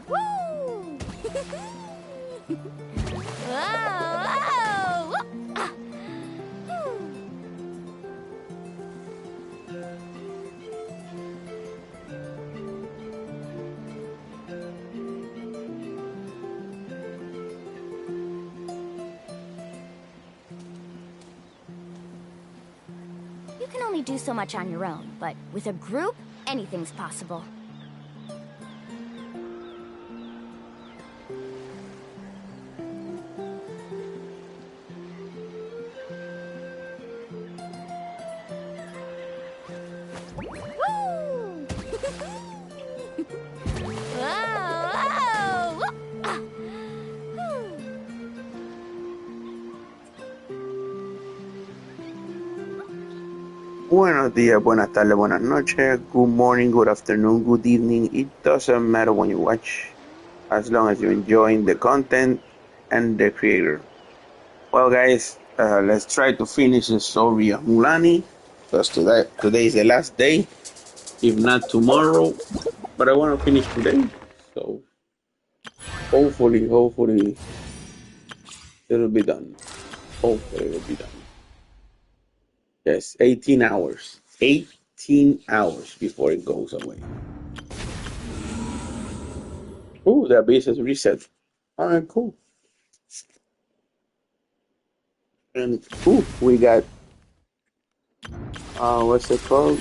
Woo! Whoa! Ah. You can only do so much on your own, but with a group, anything's possible. Buenos días, buenas tardes, buenas noches, good morning, good afternoon, good evening. It doesn't matter when you watch, as long as you're enjoying the content and the creator. Well, guys, let's try to finish the story of Mulani, because today is the last day, if not tomorrow, but I want to finish today, so hopefully it'll be done. Hopefully it'll be done. Yes, 18 hours. 18 hours before it goes away. Oh, that base is reset. All right, cool. And we got what's it called?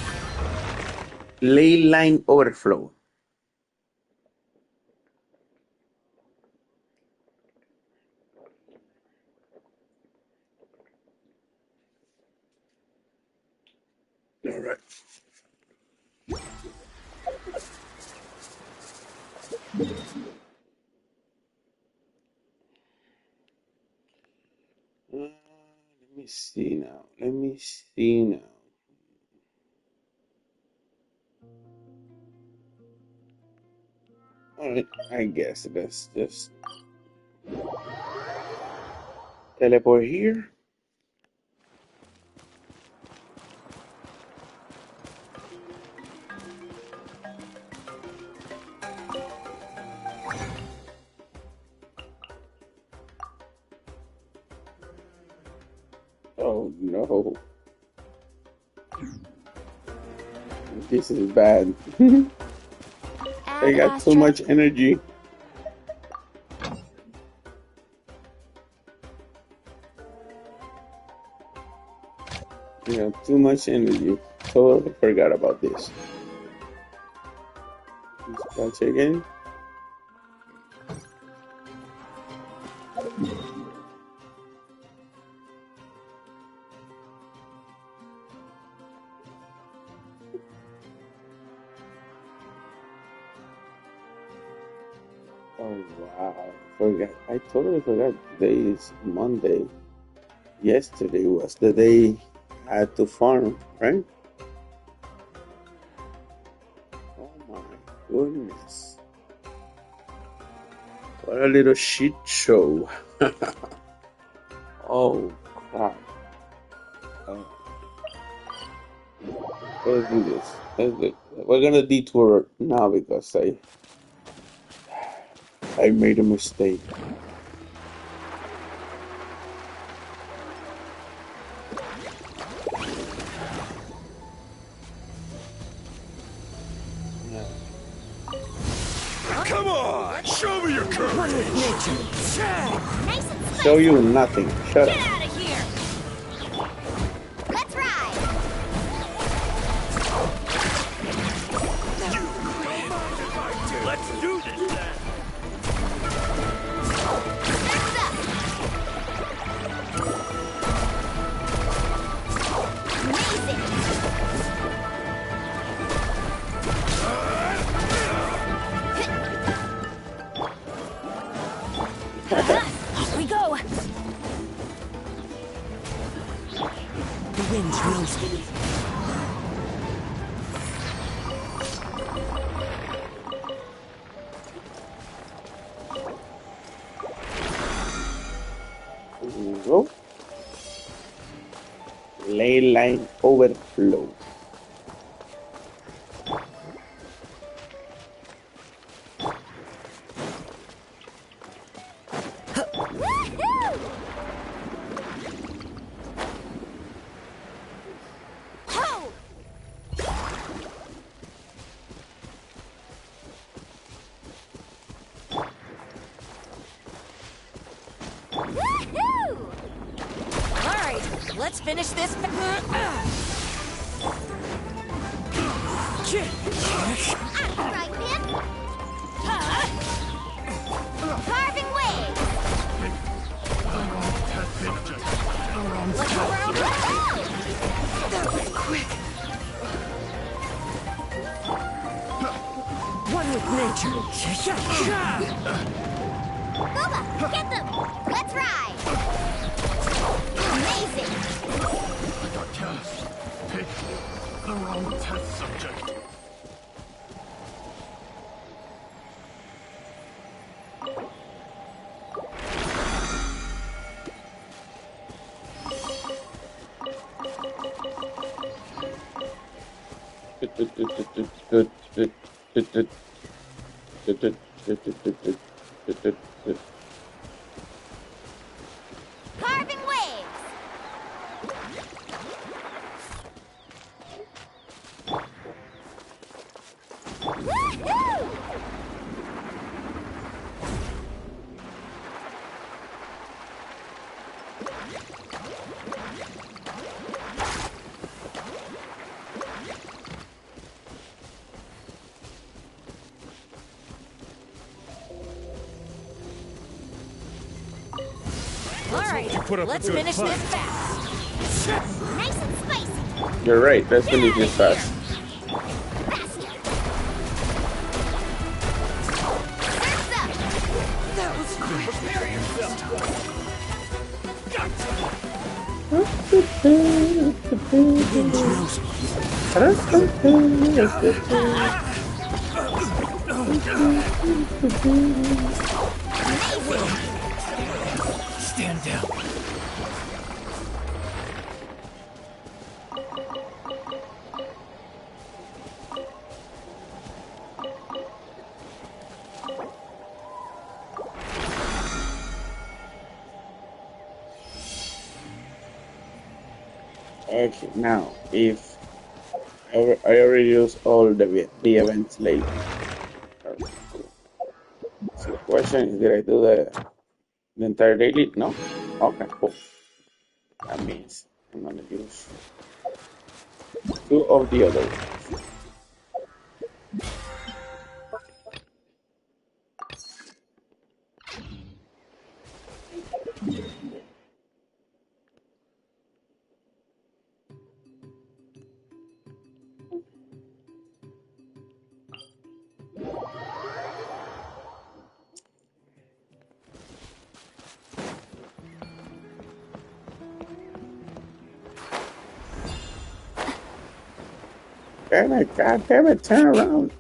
Ley line overflow. All right. Let me see now. All right, I guess let's just teleport here. Oh no, this is bad. I got too much energy. Yeah, too much energy. Totally forgot about this. Let's watch again. Oh wow, I totally forgot today is Monday. Yesterday was the day I had to farm, right? Oh my goodness. What a little shit show. Oh crap. Let's do this. We're gonna detour now because I made a mistake. Come on, show me your courage. Nice and spicy. Show you nothing. Shut Get up. out of here. Let's ride. Let's do this then. Next up. Amazing. Here we go. The wind knows me. There you go. Ley line overflow. finish this. Right, man. Carving waves. Look around. That was quick. One with nature. Booba, get them. Let's ride. Amazing. I got cast. Pick the wrong test subject. Carving waves. Woohoo! All right, put up a let's good finish fight. this fast. Nice and spicy. You're right. Let's finish this fast. Faster. Surf's up. That was quick. Prepare yourself. Wind knows me. Stand down. Okay, now if I already used all the events lately. So the question is, did I do the entire daily? No. Okay, cool. That means I'm gonna use two of the other ones. Damn it, god damn it, turn around.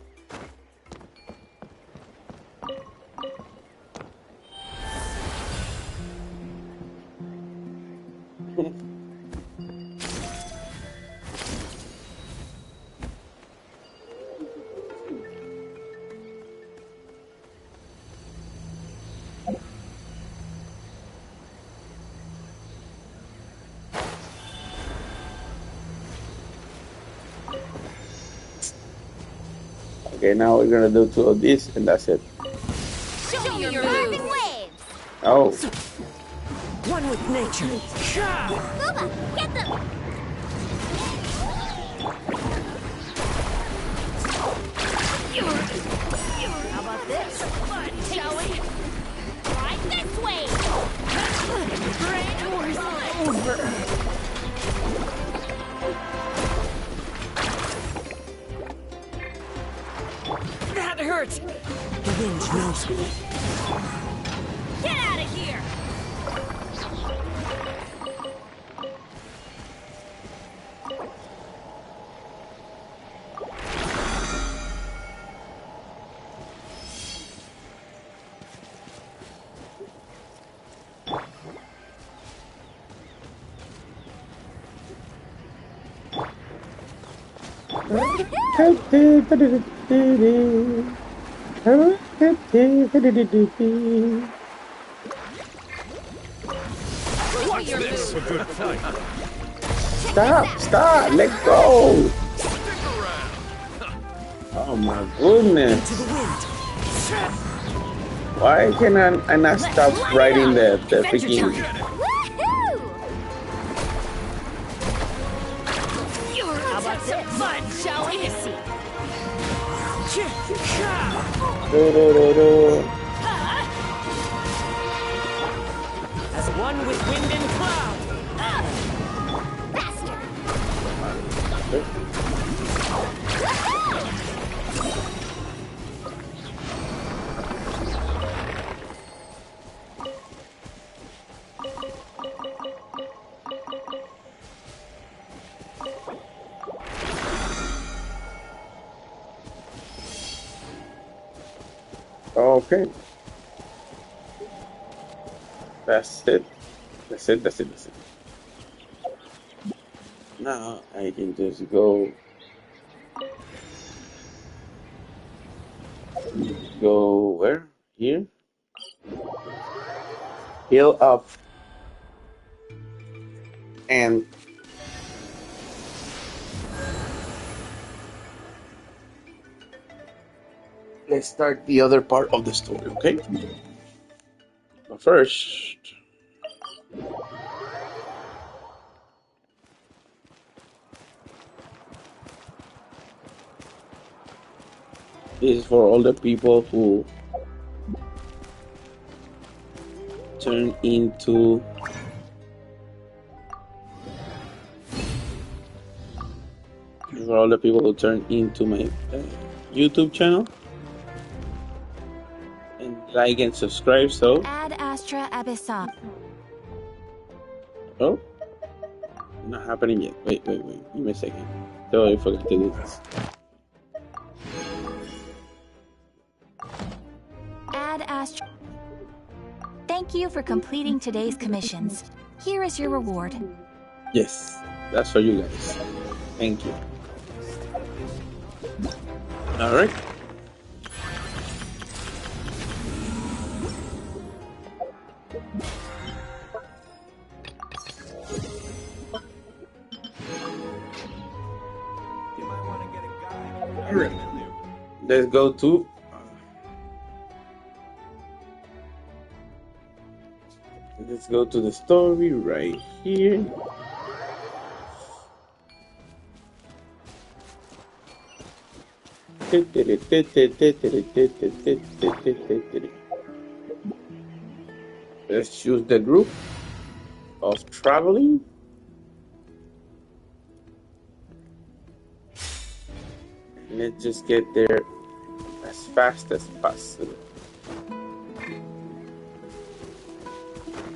Okay, now we're gonna do two of these and that's it. Show me your carving waves. Oh, one with nature. Booba, get them. How about this? Shall we? Right this way. Brain over. That hurts. The wind knows me. Get out of here. Watch this. A good fight. stop, let go. Oh my goodness. To the wind. Why can I not stop riding the freaking... Woohoo! As one with wind and cloud. Faster! Okay. That's it. That's it. That's it. That's it. Now I can just go where? Here. Heal up and let's start the other part of the story, okay? But first, this is for all the people who turn into for all the people who turn into my YouTube channel and like and subscribe. So, Ad Astra Abyssal. oh, not happening yet. Wait, give me a second. So I forgot to do this. Ad Astra. Thank you for completing today's commissions. Here is your reward. Yes, that's for you guys. Thank you. All right. All right. Let's go to. Let's go to the story right here. Let's choose the group of traveling. Let's just get there as fast as possible.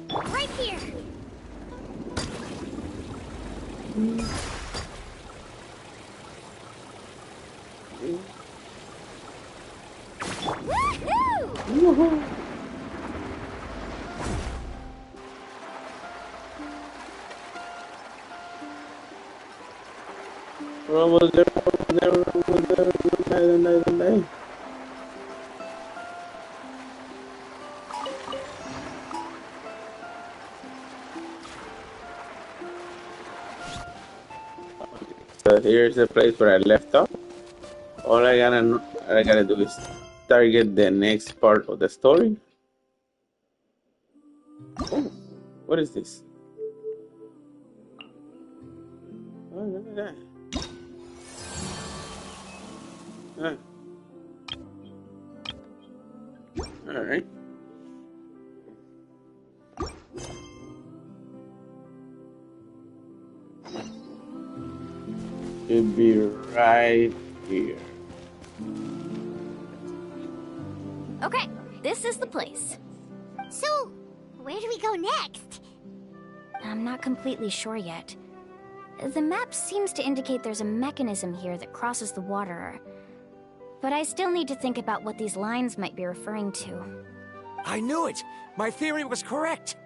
Right here. Woohoo! Over there. So here's the place where I left off. All I gotta do is target the next part of the story. Oh, what is this? Oh, look at that. Huh. All right. Should be right here. Okay, this is the place. So, where do we go next? I'm not completely sure yet. The map seems to indicate there's a mechanism here that crosses the water. But I still need to think about what these lines might be referring to. I knew it! My theory was correct!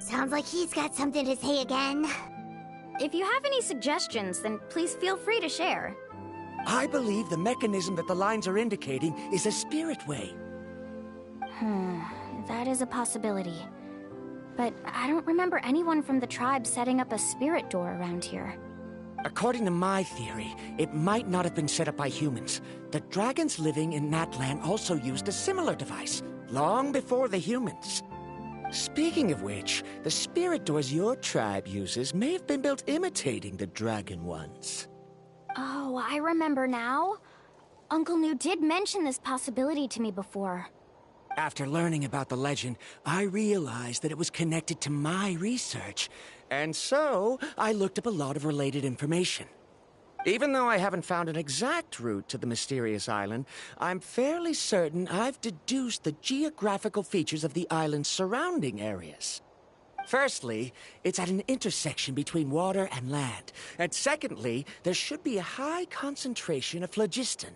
Sounds like he's got something to say again. If you have any suggestions, then please feel free to share. I believe the mechanism that the lines are indicating is a spirit way. That is a possibility. But I don't remember anyone from the tribe setting up a spirit door around here. According to my theory, it might not have been set up by humans. The dragons living in that land also used a similar device, long before the humans. Speaking of which, the spirit doors your tribe uses may have been built imitating the dragon ones. Oh, I remember now. Uncle New did mention this possibility to me before. After learning about the legend, I realized that it was connected to my research, and so I looked up a lot of related information. Even though I haven't found an exact route to the mysterious island, I'm fairly certain I've deduced the geographical features of the island's surrounding areas. Firstly, it's at an intersection between water and land. And secondly, there should be a high concentration of phlogiston.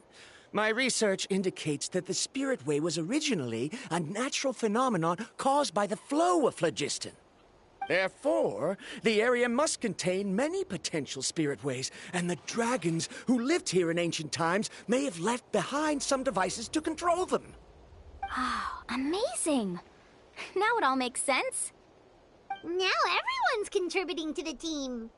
My research indicates that the Spirit Way was originally a natural phenomenon caused by the flow of phlogiston. Therefore, the area must contain many potential Spirit Ways, and the dragons who lived here in ancient times may have left behind some devices to control them. Oh, amazing! Now it all makes sense. Now everyone's contributing to the team.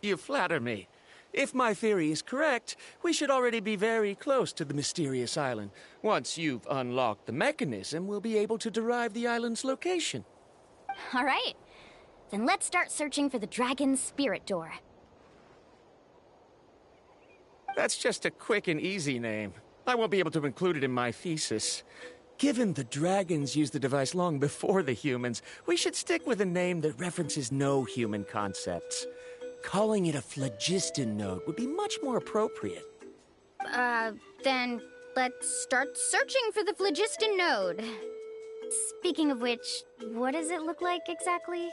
You flatter me. If my theory is correct, we should already be very close to the mysterious island. Once you've unlocked the mechanism, we'll be able to derive the island's location. All right. Then let's start searching for the dragon's spirit door. That's just a quick and easy name. I won't be able to include it in my thesis. Given the dragons used the device long before the humans, we should stick with a name that references no human concepts. Calling it a phlogiston node would be much more appropriate. Then let's start searching for the phlogiston node. Speaking of which, what does it look like exactly?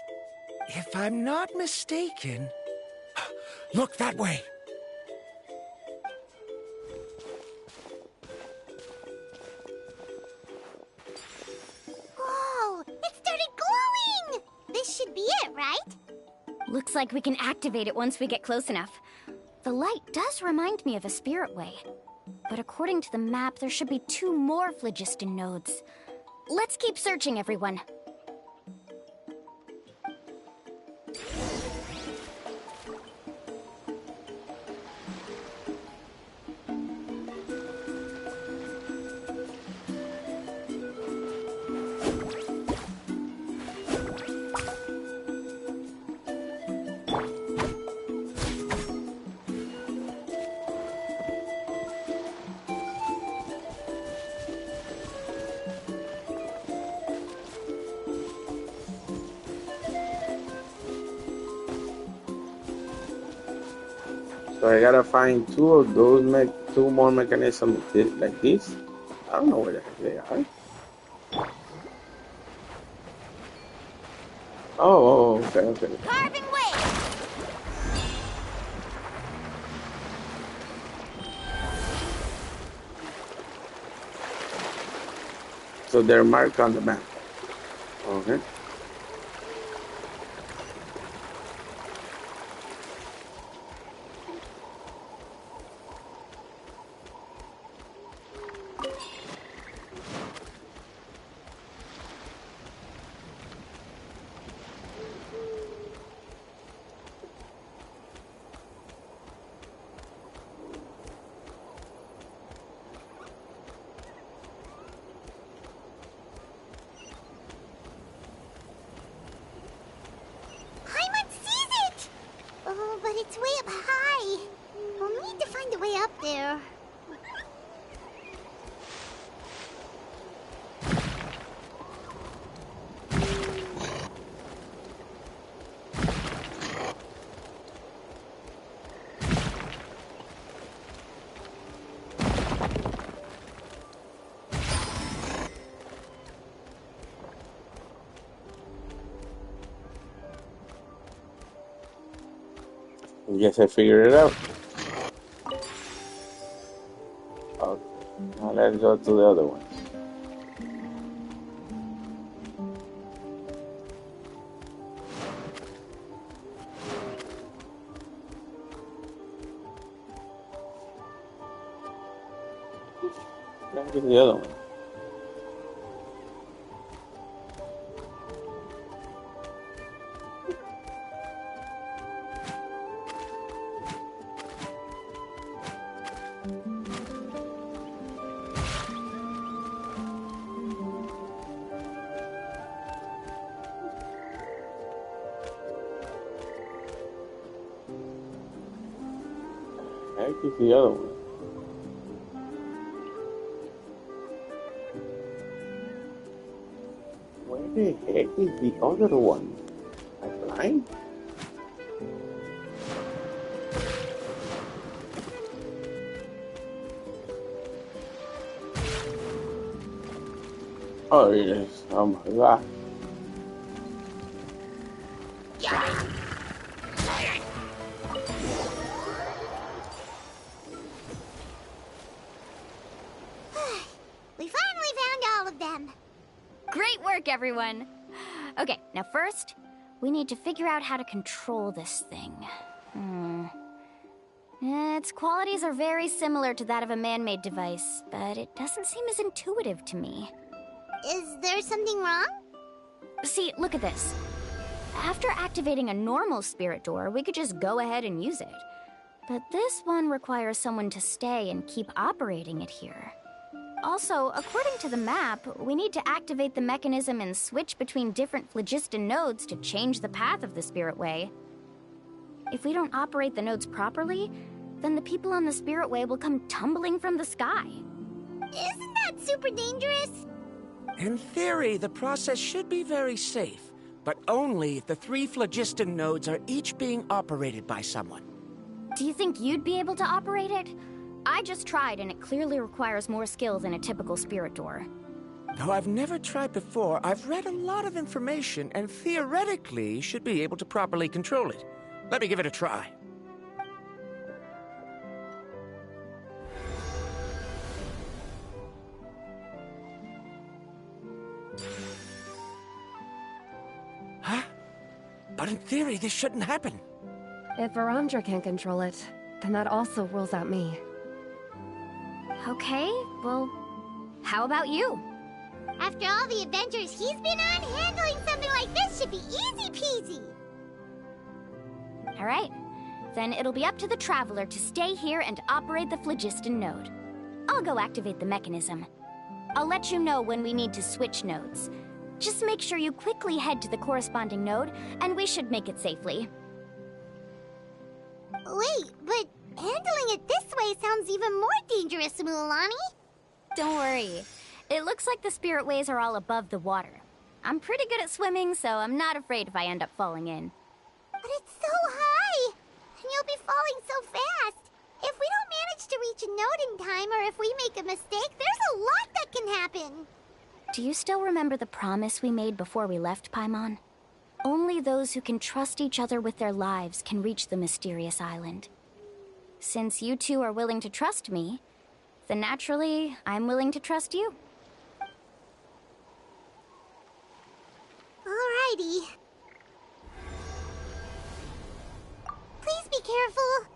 If I'm not mistaken... Look that way! Whoa! It started glowing! This should be it, right? Looks like we can activate it once we get close enough. The light does remind me of a spirit way. But according to the map, there should be 2 more phlogiston nodes. Let's keep searching, everyone. So I gotta find 2 of those, 2 more mechanisms like this. I don't know where the heck they are. Oh, okay. Carving way! So they're marked on the map. Okay. But it's way up high. We'll need to find a way up there. Guess I figured it out. Okay. Now let's go to the other one. Let's get the other one. Heck is the other one? the heck is the other one? A blind? Oh yes, oh my god. We finally found all of them. Great work, everyone! Okay, now first, we need to figure out how to control this thing. Its qualities are very similar to that of a man-made device, but it doesn't seem as intuitive to me. Is there something wrong? See, look at this. After activating a normal spirit door, we could just go ahead and use it. But this one requires someone to stay and keep operating it here. Also, according to the map, we need to activate the mechanism and switch between different phlogiston nodes to change the path of the spirit way. If we don't operate the nodes properly, then the people on the spirit way will come tumbling from the sky. Isn't that super dangerous? In theory, the process should be very safe, but only if the 3 phlogiston nodes are each being operated by someone. Do you think you'd be able to operate it? I just tried, and it clearly requires more skill than a typical spirit door. Though I've never tried before, I've read a lot of information and theoretically should be able to properly control it. Let me give it a try. Huh? But in theory, this shouldn't happen. If Varandra can control it, then that also rules out me. Okay, well, how about you? After all the adventures he's been on, handling something like this should be easy peasy. All right, then it'll be up to the Traveler to stay here and operate the phlogiston node. I'll go activate the mechanism. I'll let you know when we need to switch nodes. Just make sure you quickly head to the corresponding node, and we should make it safely. Wait, but handling it this way sounds even more dangerous, Mualani. Don't worry. It looks like the spirit ways are all above the water. I'm pretty good at swimming, so I'm not afraid if I end up falling in. But it's so high, and you'll be falling so fast. If we don't manage to reach a node in time, or if we make a mistake, there's a lot that can happen. Do you still remember the promise we made before we left, Paimon? Only those who can trust each other with their lives can reach the mysterious island. Since you two are willing to trust me, then naturally, I'm willing to trust you. Alrighty. Please be careful.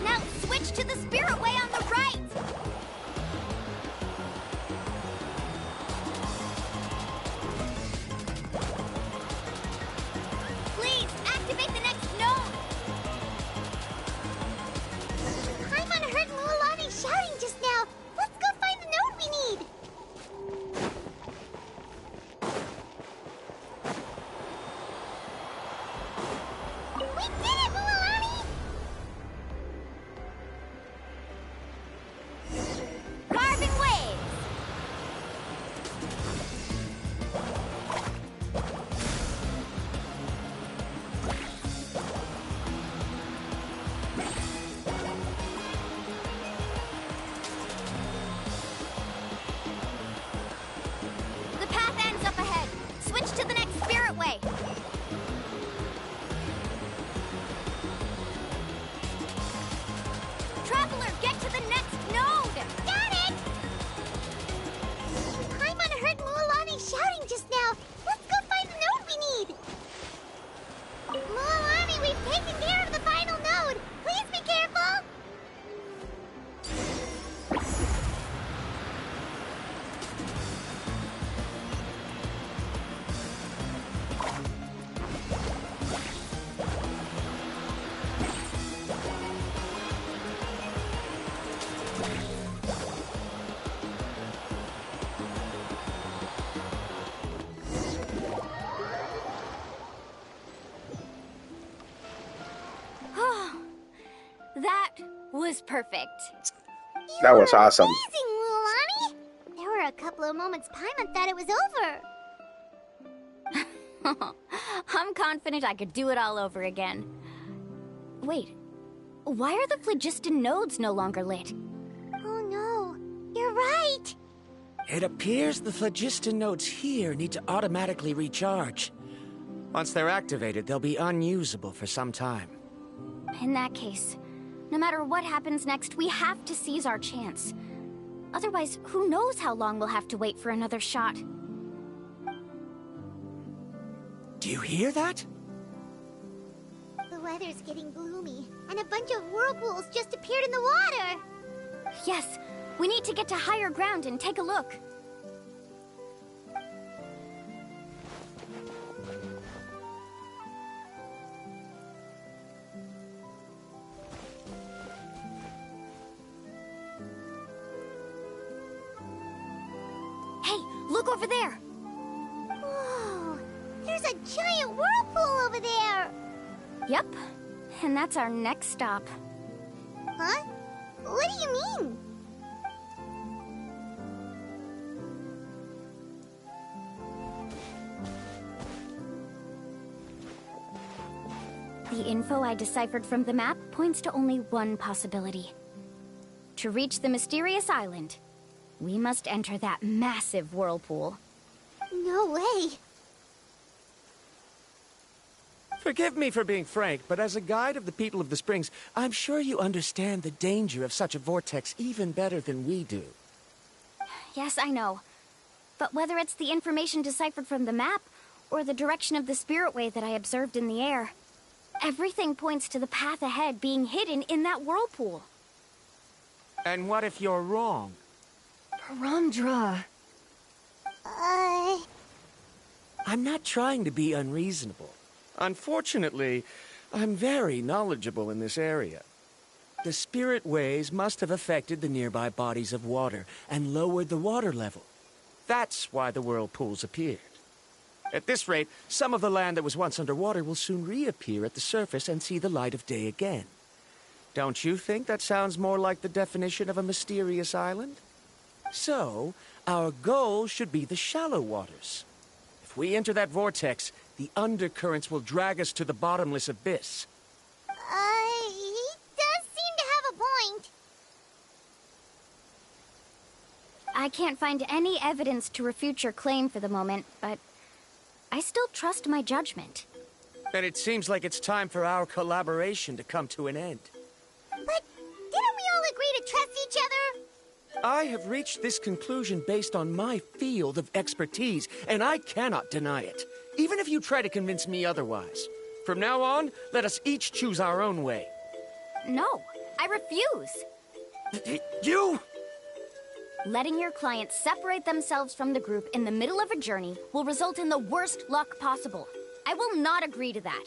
Now switch to the spirit way on the right! Please, activate the next node! Paimon heard Mualani shouting just now. Let's go find the node we need. We did it, Mualani! Carving waves! The path ends up ahead. Switch to the next spirit way. was perfect. That was awesome. Amazing, Lulani! There were a couple of moments Paimon thought it was over. I'm confident I could do it all over again. Wait, why are the phlogiston nodes no longer lit? Oh no, you're right! It appears the phlogiston nodes here need to automatically recharge. Once they're activated, they'll be unusable for some time. In that case, no matter what happens next, we have to seize our chance. Otherwise, who knows how long we'll have to wait for another shot. Do you hear that? The weather's getting gloomy, and a bunch of whirlpools just appeared in the water! Yes, we need to get to higher ground and take a look. Hey, look over there! Whoa! There's a giant whirlpool over there! Yep, and that's our next stop. Huh? What do you mean? The info I deciphered from the map points to only one possibility. To reach the mysterious island, we must enter that massive whirlpool. No way! Forgive me for being frank, but as a guide of the people of the Springs, I'm sure you understand the danger of such a vortex even better than we do. Yes, I know. But whether it's the information deciphered from the map, or the direction of the spirit way that I observed in the air, everything points to the path ahead being hidden in that whirlpool. And what if you're wrong? Parandra. I'm not trying to be unreasonable. Unfortunately, I'm very knowledgeable in this area. The spirit ways must have affected the nearby bodies of water and lowered the water level. That's why the whirlpools appeared. At this rate, some of the land that was once underwater will soon reappear at the surface and see the light of day again. Don't you think that sounds more like the definition of a mysterious island? So, our goal should be the shallow waters. If we enter that vortex, the undercurrents will drag us to the bottomless abyss. He does seem to have a point. I can't find any evidence to refute your claim for the moment, but I still trust my judgment. Then it seems like it's time for our collaboration to come to an end. But didn't we all agree to trust each other? I have reached this conclusion based on my field of expertise, and I cannot deny it, even if you try to convince me otherwise. From now on, let us each choose our own way. No, I refuse. You! Letting your clients separate themselves from the group in the middle of a journey will result in the worst luck possible. I will not agree to that.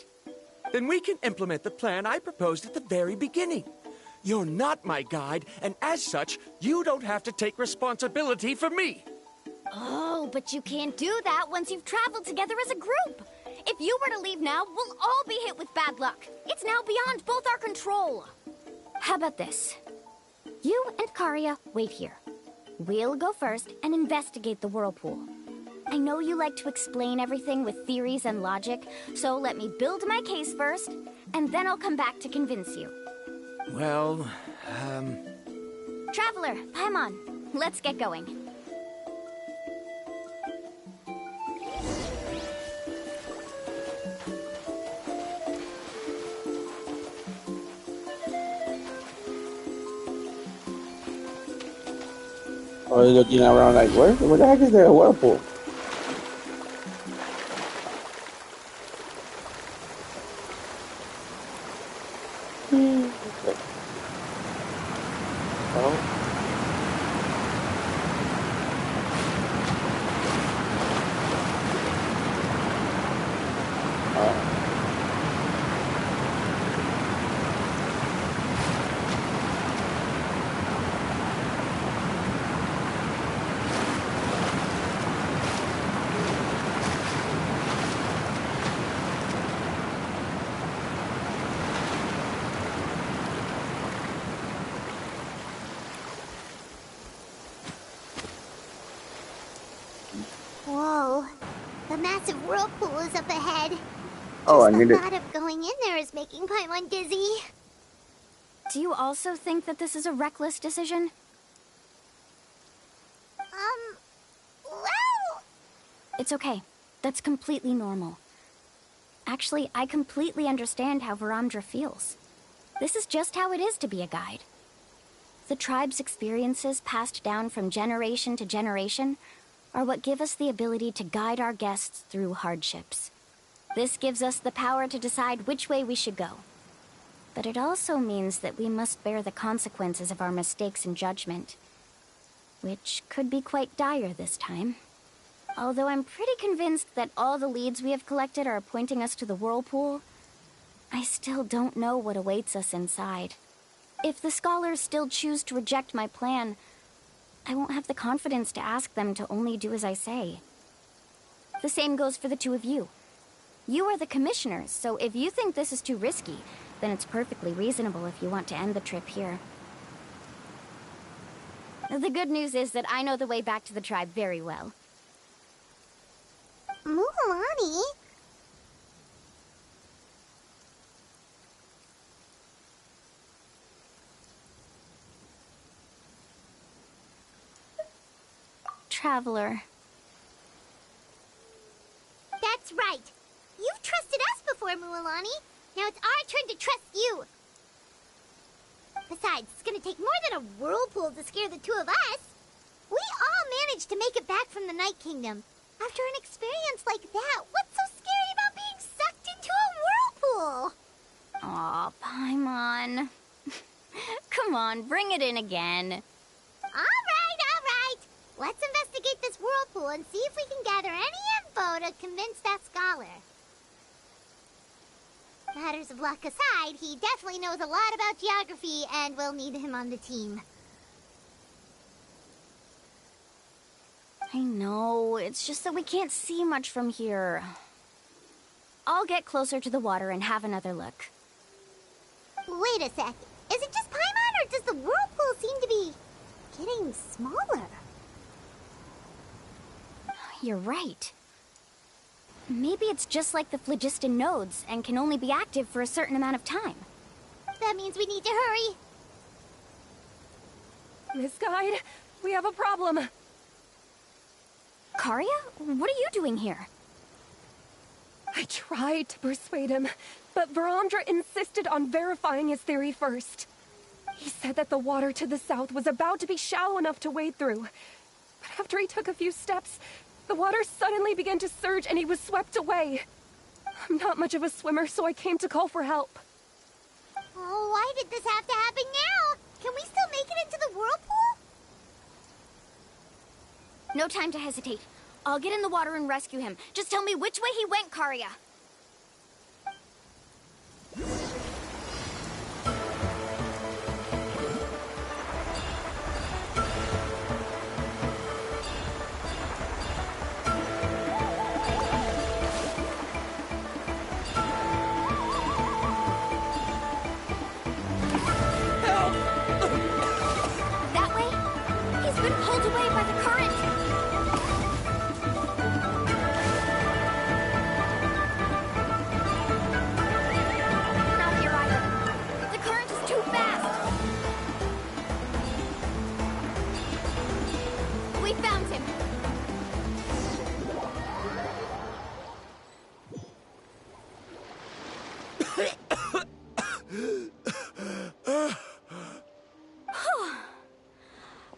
Then we can implement the plan I proposed at the very beginning. You're not my guide, and as such, you don't have to take responsibility for me. Oh, but you can't do that once you've traveled together as a group. If you were to leave now, we'll all be hit with bad luck. It's now beyond both our control. How about this? You and Karia wait here. We'll go first and investigate the whirlpool. I know you like to explain everything with theories and logic, so let me build my case first, and then I'll come back to convince you. Well, Traveler, Paimon, let's get going. Oh, you're looking around like, where? Where the heck is there a whirlpool? Okay. Oh. Whoa. The massive whirlpool is up ahead. Oh, I Just need the it. thought of going in there is making Paimon dizzy. Do you also think that this is a reckless decision? Well... It's okay. That's completely normal. Actually, I completely understand how Varamdra feels. This is just how it is to be a guide. The tribe's experiences passed down from generation to generation are what give us the ability to guide our guests through hardships. This gives us the power to decide which way we should go. But it also means that we must bear the consequences of our mistakes and judgment, which could be quite dire this time. Although I'm pretty convinced that all the leads we have collected are pointing us to the whirlpool, I still don't know what awaits us inside. If the scholars still choose to reject my plan, I won't have the confidence to ask them to only do as I say. The same goes for the two of you. You are the commissioners, so if you think this is too risky, then it's perfectly reasonable if you want to end the trip here. The good news is that I know the way back to the tribe very well. Mualani? Traveler. That's right. You've trusted us before, Mualani. Now it's our turn to trust you. Besides, it's gonna take more than a whirlpool to scare the two of us. We all managed to make it back from the Night Kingdom. After an experience like that, what's so scary about being sucked into a whirlpool? Aw, Paimon. Come on, bring it in again. All right. Let's investigate this whirlpool and see if we can gather any info to convince that scholar. Matters of luck aside, he definitely knows a lot about geography, and we'll need him on the team. I know, it's just that we can't see much from here. I'll get closer to the water and have another look. Wait a sec. Is it just Paimon, or does the whirlpool seem to be getting smaller? You're right. Maybe it's just like the phlogiston nodes and can only be active for a certain amount of time. That means we need to hurry. Miss Guide, we have a problem. Karia? What are you doing here? I tried to persuade him, but Varamdra insisted on verifying his theory first. He said that the water to the south was about to be shallow enough to wade through. But after he took a few steps, the water suddenly began to surge and he was swept away. I'm not much of a swimmer, so I came to call for help. Oh, why did this have to happen now? Can we still make it into the whirlpool? No time to hesitate. I'll get in the water and rescue him. Just tell me which way he went, Karia. That way? He's been pulled away by the current. Not here either. The current is too fast. We found him.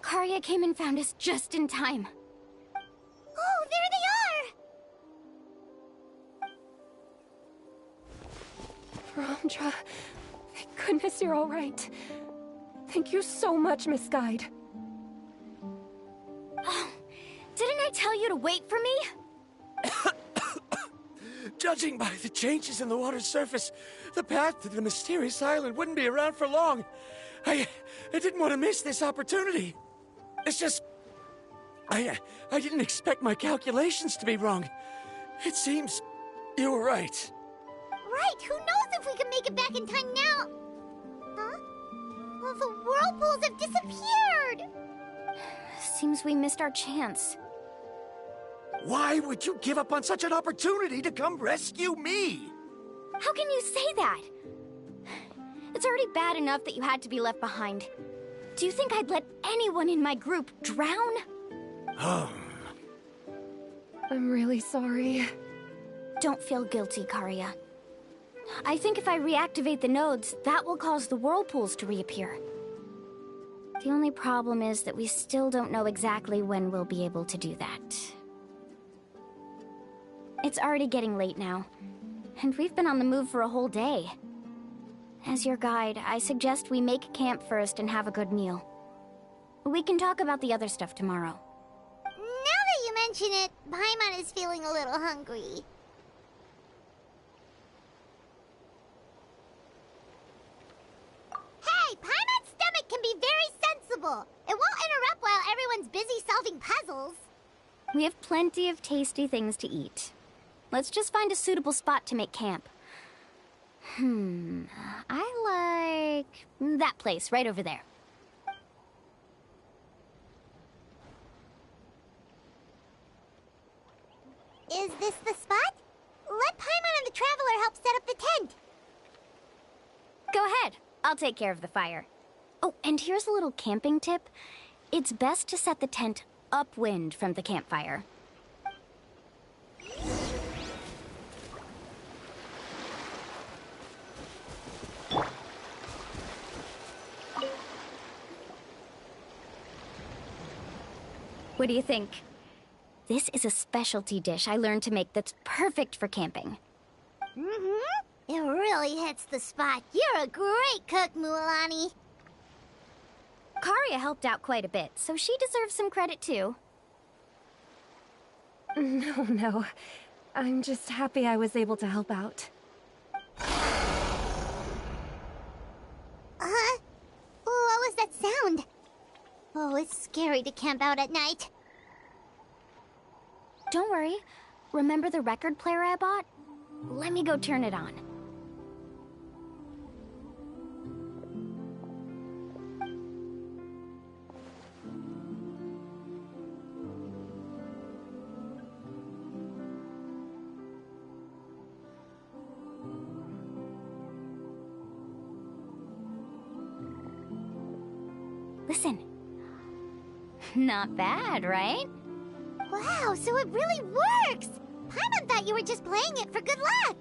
Karia came and found us just in time. Oh, there they are! Varamdra, thank goodness you're all right. Thank you so much, Miss Guide. Oh, didn't I tell you to wait for me? Judging by the changes in the water's surface, the path to the mysterious island wouldn't be around for long. I didn't want to miss this opportunity. It's just... I didn't expect my calculations to be wrong. It seems you were right. Right, who knows if we can make it back in time now? Huh? Well, the whirlpools have disappeared! Seems we missed our chance. Why would you give up on such an opportunity to come rescue me? How can you say that? It's already bad enough that you had to be left behind. Do you think I'd let anyone in my group drown? I'm really sorry. Don't feel guilty, Karia. I think if I reactivate the nodes, that will cause the whirlpools to reappear. The only problem is that we still don't know exactly when we'll be able to do that. It's already getting late now, and we've been on the move for a whole day. As your guide, I suggest we make camp first and have a good meal. We can talk about the other stuff tomorrow. Now that you mention it, Paimon is feeling a little hungry. Hey, Paimon's stomach can be very sensible. It won't interrupt while everyone's busy solving puzzles. We have plenty of tasty things to eat. Let's just find a suitable spot to make camp. I like that place right over there. Is this the spot? Let Paimon and the Traveler help set up the tent. Go ahead. I'll take care of the fire. Oh, and here's a little camping tip. It's best to set the tent upwind from the campfire. What do you think? This is a specialty dish I learned to make that's perfect for camping. It really hits the spot. You're a great cook, Mualani. Karia helped out quite a bit, so she deserves some credit too. No. I'm just happy I was able to help out. What was that sound? Oh, it's scary to camp out at night. Don't worry. Remember the record player I bought? Let me go turn it on. Listen. Not bad, right? Wow, so it really works! Paimon thought you were just playing it for good luck!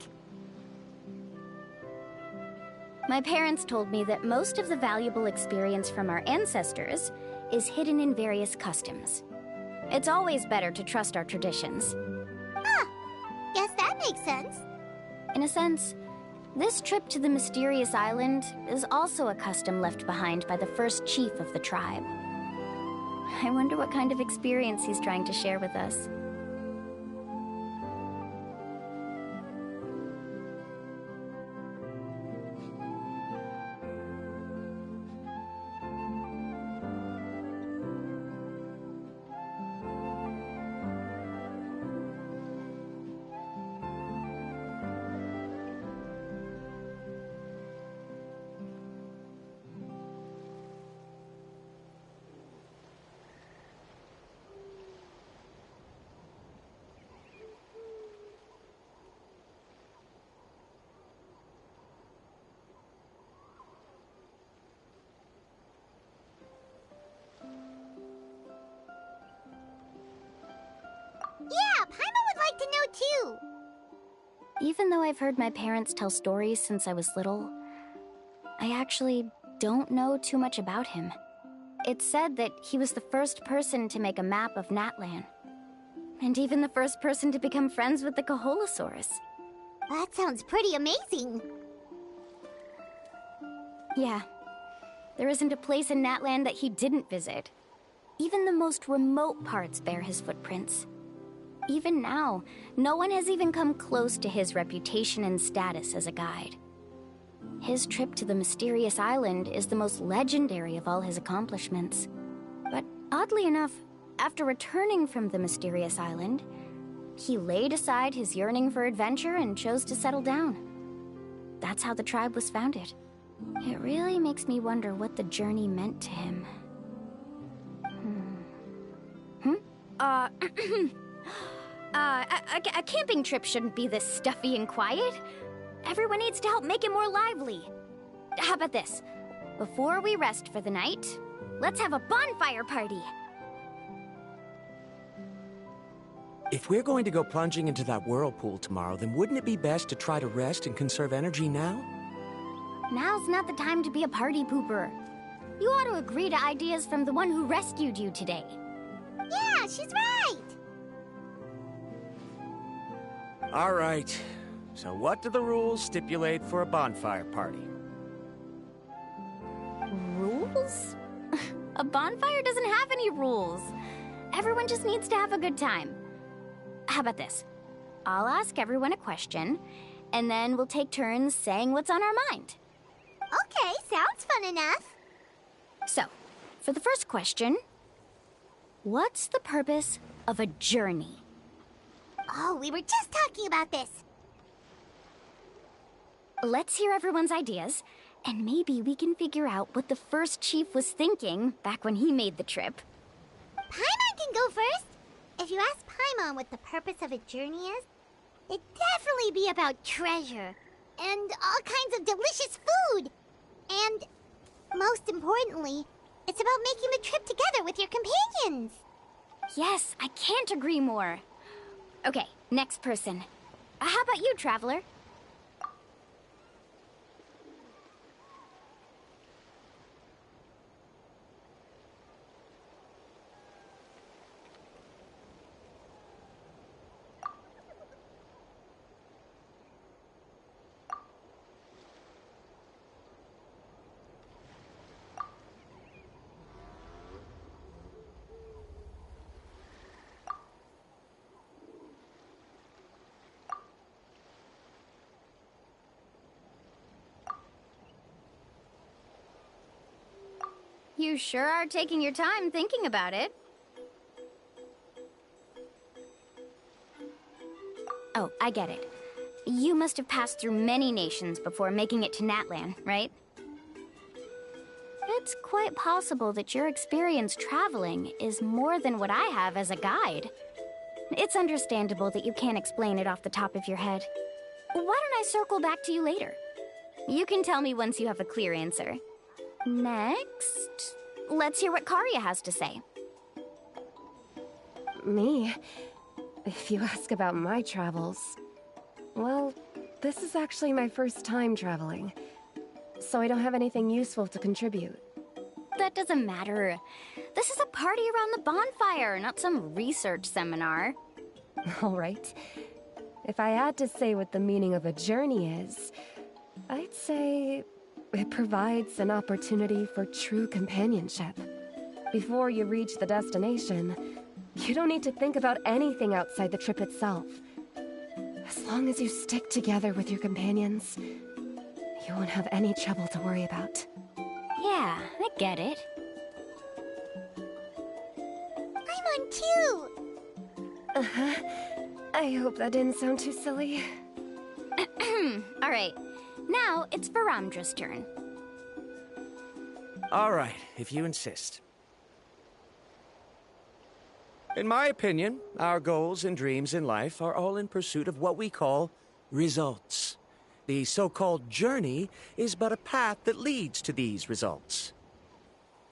My parents told me that most of the valuable experience from our ancestors is hidden in various customs. It's always better to trust our traditions. Guess that makes sense. In a sense, this trip to the mysterious island is also a custom left behind by the first chief of the tribe. I wonder what kind of experience he's trying to share with us. Yeah, Paimon would like to know too. Even though I've heard my parents tell stories since I was little, I actually don't know too much about him. It's said that he was the first person to make a map of Natlan, and even the first person to become friends with the Kaholosaurus. That sounds pretty amazing. Yeah, there isn't a place in Natlan that he didn't visit. Even the most remote parts bear his footprints. Even now, no one has even come close to his reputation and status as a guide. His trip to the mysterious island is the most legendary of all his accomplishments. But oddly enough, after returning from the mysterious island, he laid aside his yearning for adventure and chose to settle down. That's how the tribe was founded. It really makes me wonder what the journey meant to him. A camping trip shouldn't be this stuffy and quiet. Everyone needs to help make it more lively. How about this? Before we rest for the night, let's have a bonfire party. If we're going to go plunging into that whirlpool tomorrow, then wouldn't it be best to try to rest and conserve energy now? Now's not the time to be a party pooper. You ought to agree to ideas from the one who rescued you today. Yeah, she's right! All right. So what do the rules stipulate for a bonfire party? Rules? A bonfire doesn't have any rules. Everyone just needs to have a good time. How about this? I'll ask everyone a question, and then we'll take turns saying what's on our mind. Okay, sounds fun enough. So, for the first question, what's the purpose of a journey? Oh, we were just talking about this. Let's hear everyone's ideas, and maybe we can figure out what the first chief was thinking back when he made the trip. Paimon can go first. If you ask Paimon what the purpose of a journey is, it'd definitely be about treasure and all kinds of delicious food. And most importantly, it's about making the trip together with your companions. Yes, I can't agree more. Okay, next person. How about you, Traveler? You sure are taking your time thinking about it. Oh, I get it. You must have passed through many nations before making it to Natlan, right? It's quite possible that your experience traveling is more than what I have as a guide. It's understandable that you can't explain it off the top of your head. Why don't I circle back to you later? You can tell me once you have a clear answer. Next, let's hear what Karya has to say. Me? If you ask about my travels... Well, this is actually my first time traveling, so I don't have anything useful to contribute. That doesn't matter. This is a party around the bonfire, not some research seminar. All right. If I had to say what the meaning of a journey is, I'd say it provides an opportunity for true companionship. Before you reach the destination, you don't need to think about anything outside the trip itself. As long as you stick together with your companions, you won't have any trouble to worry about. Yeah, I get it. I'm on too. Uh-huh. I hope that didn't sound too silly. All right, now it's Varamdra's turn. All right, if you insist. In my opinion, our goals and dreams in life are all in pursuit of what we call results. The so-called journey is but a path that leads to these results.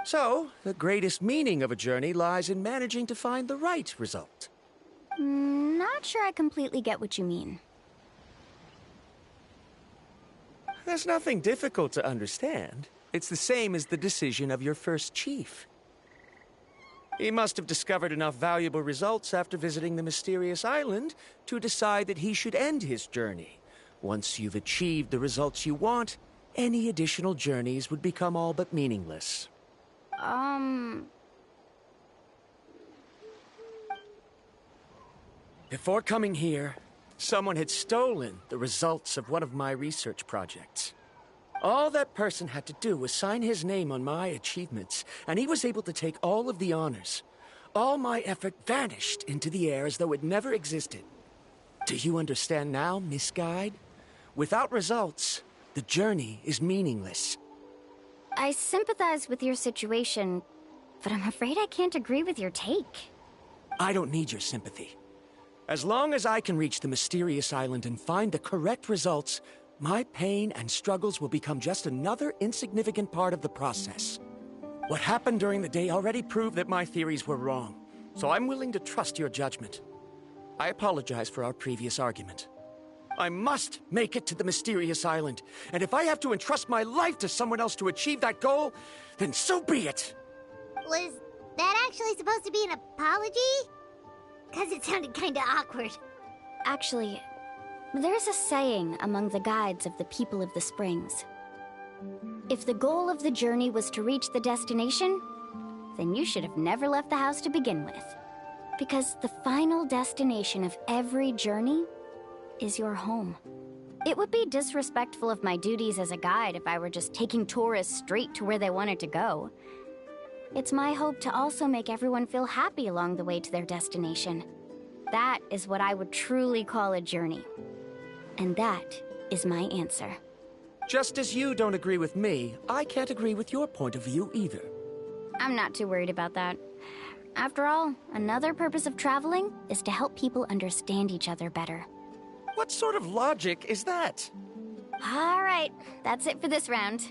So, the greatest meaning of a journey lies in managing to find the right result. Not sure I completely get what you mean. There's nothing difficult to understand. It's the same as the decision of your first chief. He must have discovered enough valuable results after visiting the mysterious island to decide that he should end his journey. Once you've achieved the results you want, any additional journeys would become all but meaningless. Before coming here, someone had stolen the results of one of my research projects. All that person had to do was sign his name on my achievements, and he was able to take all of the honors. All my effort vanished into the air as though it never existed. Do you understand now, Miss Guide? Without results, the journey is meaningless. I sympathize with your situation, but I'm afraid I can't agree with your take. I don't need your sympathy. As long as I can reach the mysterious island and find the correct results, my pain and struggles will become just another insignificant part of the process. What happened during the day already proved that my theories were wrong, so I'm willing to trust your judgment. I apologize for our previous argument. I must make it to the mysterious island, and if I have to entrust my life to someone else to achieve that goal, then so be it! Was that actually supposed to be an apology? Because it sounded kinda awkward. Actually, there's a saying among the guides of the people of the springs. If the goal of the journey was to reach the destination, then you should have never left the house to begin with. Because the final destination of every journey is your home. It would be disrespectful of my duties as a guide if I were just taking tourists straight to where they wanted to go. It's my hope to also make everyone feel happy along the way to their destination. That is what I would truly call a journey. And that is my answer. Just as you don't agree with me, I can't agree with your point of view either. I'm not too worried about that. After all, another purpose of traveling is to help people understand each other better. What sort of logic is that? All right, that's it for this round.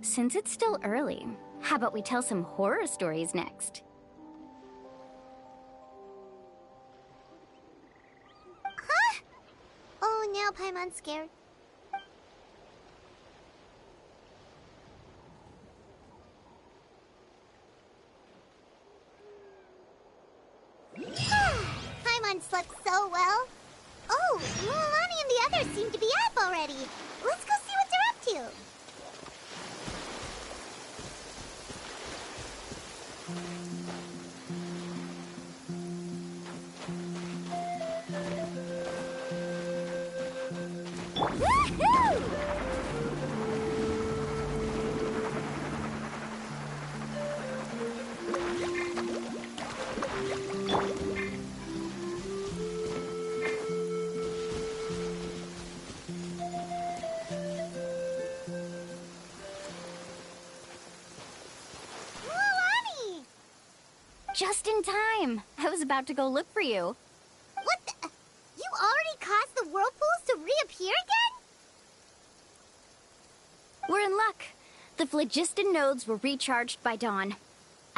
Since it's still early, how about we tell some horror stories next? Huh? Oh, now Paimon's scared. Paimon slept so well. Oh, Mulan and the others seem to be up already. Let's go see what they're up to. Woohoo! Mulan! Just in time. I was about to go look for you. What the? You already caused the whirlpools to reappear again? We're in luck. The phlogiston nodes were recharged by dawn.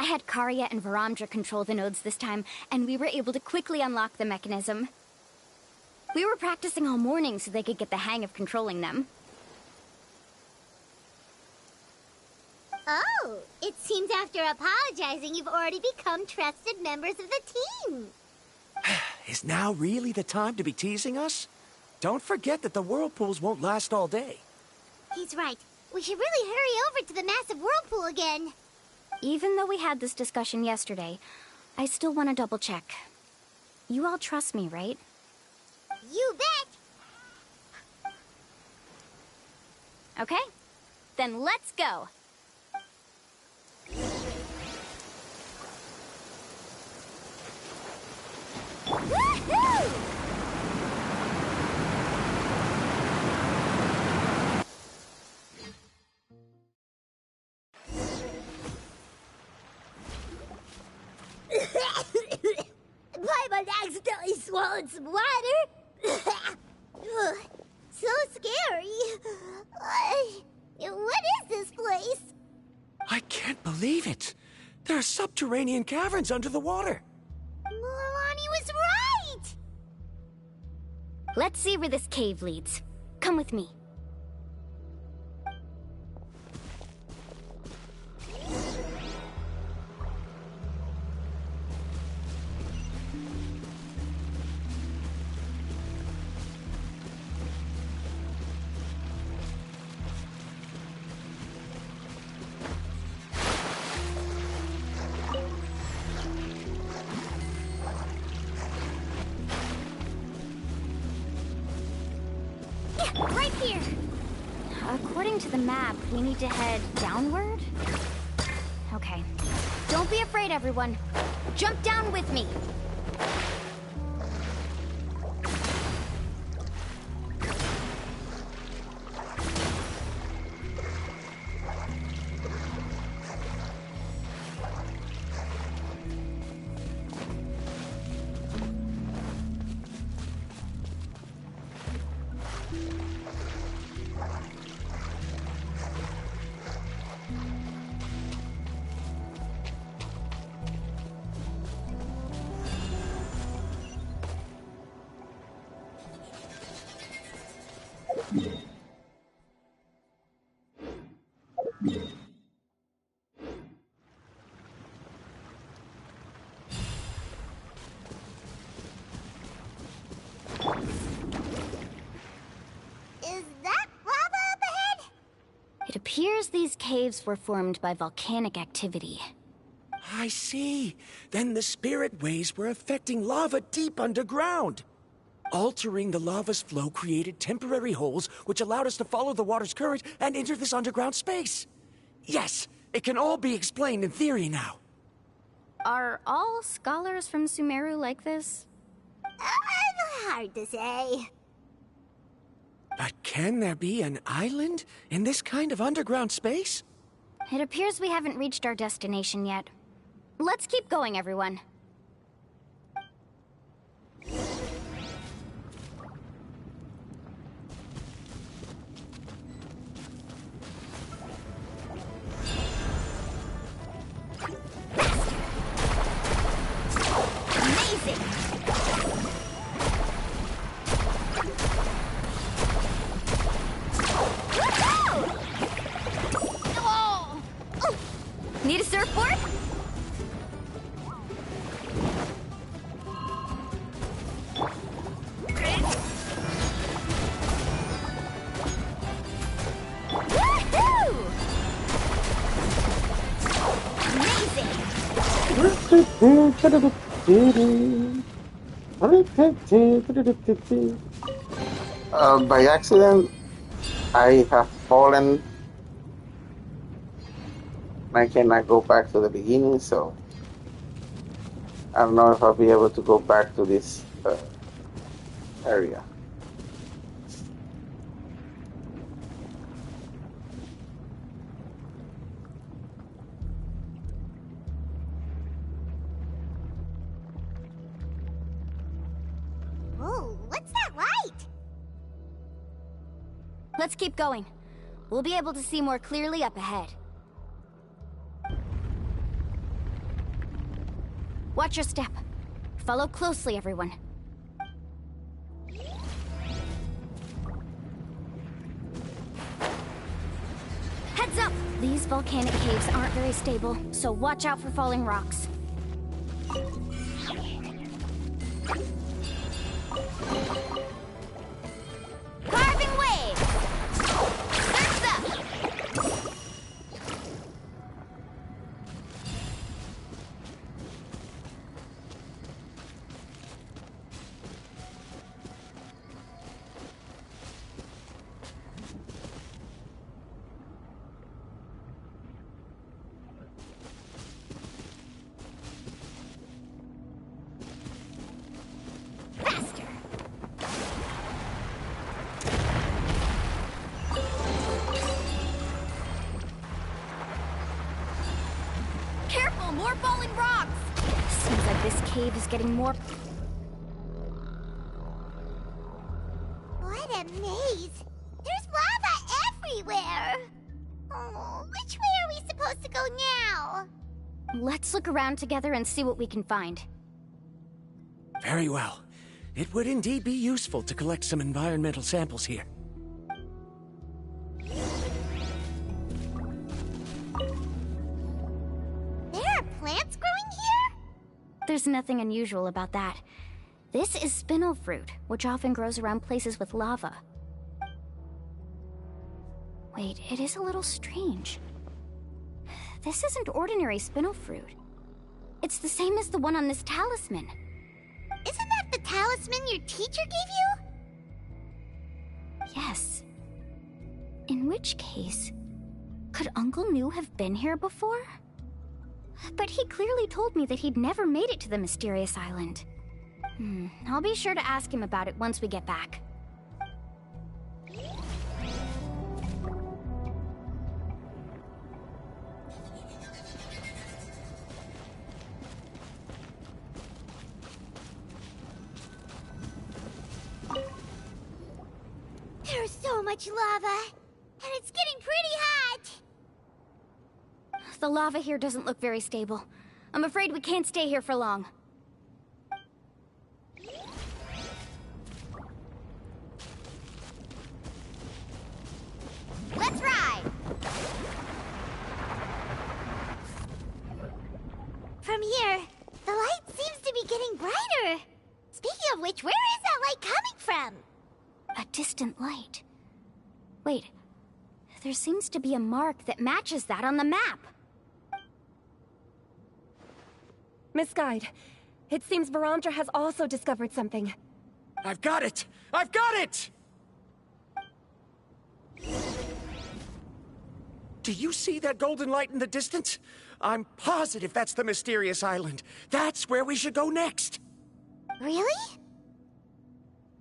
I had Karya and Varamdra control the nodes this time, and we were able to quickly unlock the mechanism. We were practicing all morning so they could get the hang of controlling them. Oh, it seems after apologizing, you've already become trusted members of the team. Is now really the time to be teasing us? Don't forget that the whirlpools won't last all day. He's right. We should really hurry over to the massive whirlpool again. Even though we had this discussion yesterday, I still want to double check. You all trust me, right? You bet. Okay, then let's go. Woohoo! Paimon accidentally swallowed some water. Ugh, so scary. What is this place? I can't believe it. There are subterranean caverns under the water. Milani was right! Let's see where this cave leads. Come with me. Right here! According to the map, we need to head downward? Okay. Don't be afraid, everyone. Jump down with me! It appears these caves were formed by volcanic activity. I see. Then the spirit waves were affecting lava deep underground. Altering the lava's flow created temporary holes which allowed us to follow the water's current and enter this underground space. Yes, it can all be explained in theory now. Are all scholars from Sumeru like this? Hard to say. But can there be an island in this kind of underground space? It appears we haven't reached our destination yet. Let's keep going, everyone. Amazing! Need a surfboard? By accident, I have fallen. I cannot go back to the beginning, so I don't know if I'll be able to go back to this area. Whoa, what's that light? Let's keep going. We'll be able to see more clearly up ahead. Watch your step. Follow closely, everyone. Heads up! These volcanic caves aren't very stable, so watch out for falling rocks. Carving waves! Surf's up! Faster! Careful, more falling rocks! Seems like this cave is getting more... What a maze! There's lava everywhere! Oh, which way are we supposed to go now? Let's look around together and see what we can find. Very well. It would indeed be useful to collect some environmental samples here. There are plants growing here? There's nothing unusual about that. This is spinel fruit, which often grows around places with lava. Wait, it is a little strange. This isn't ordinary spinel fruit. It's the same as the one on this talisman. Isn't that the talisman your teacher gave you? Yes. In which case, could Uncle New have been here before? But he clearly told me that he'd never made it to the mysterious island. I'll be sure to ask him about it once we get back. There's so much lava, and it's getting pretty hot. The lava here doesn't look very stable. I'm afraid we can't stay here for long. Let's ride! From here, the light seems to be getting brighter. Speaking of which, where is that light coming from? A distant light. Wait, There seems to be a mark that matches that on the map. Miss Guide, it seems Verandra has also discovered something. I've got it! I've got it! Do you see that golden light in the distance? I'm positive that's the mysterious island. That's where we should go next. Really?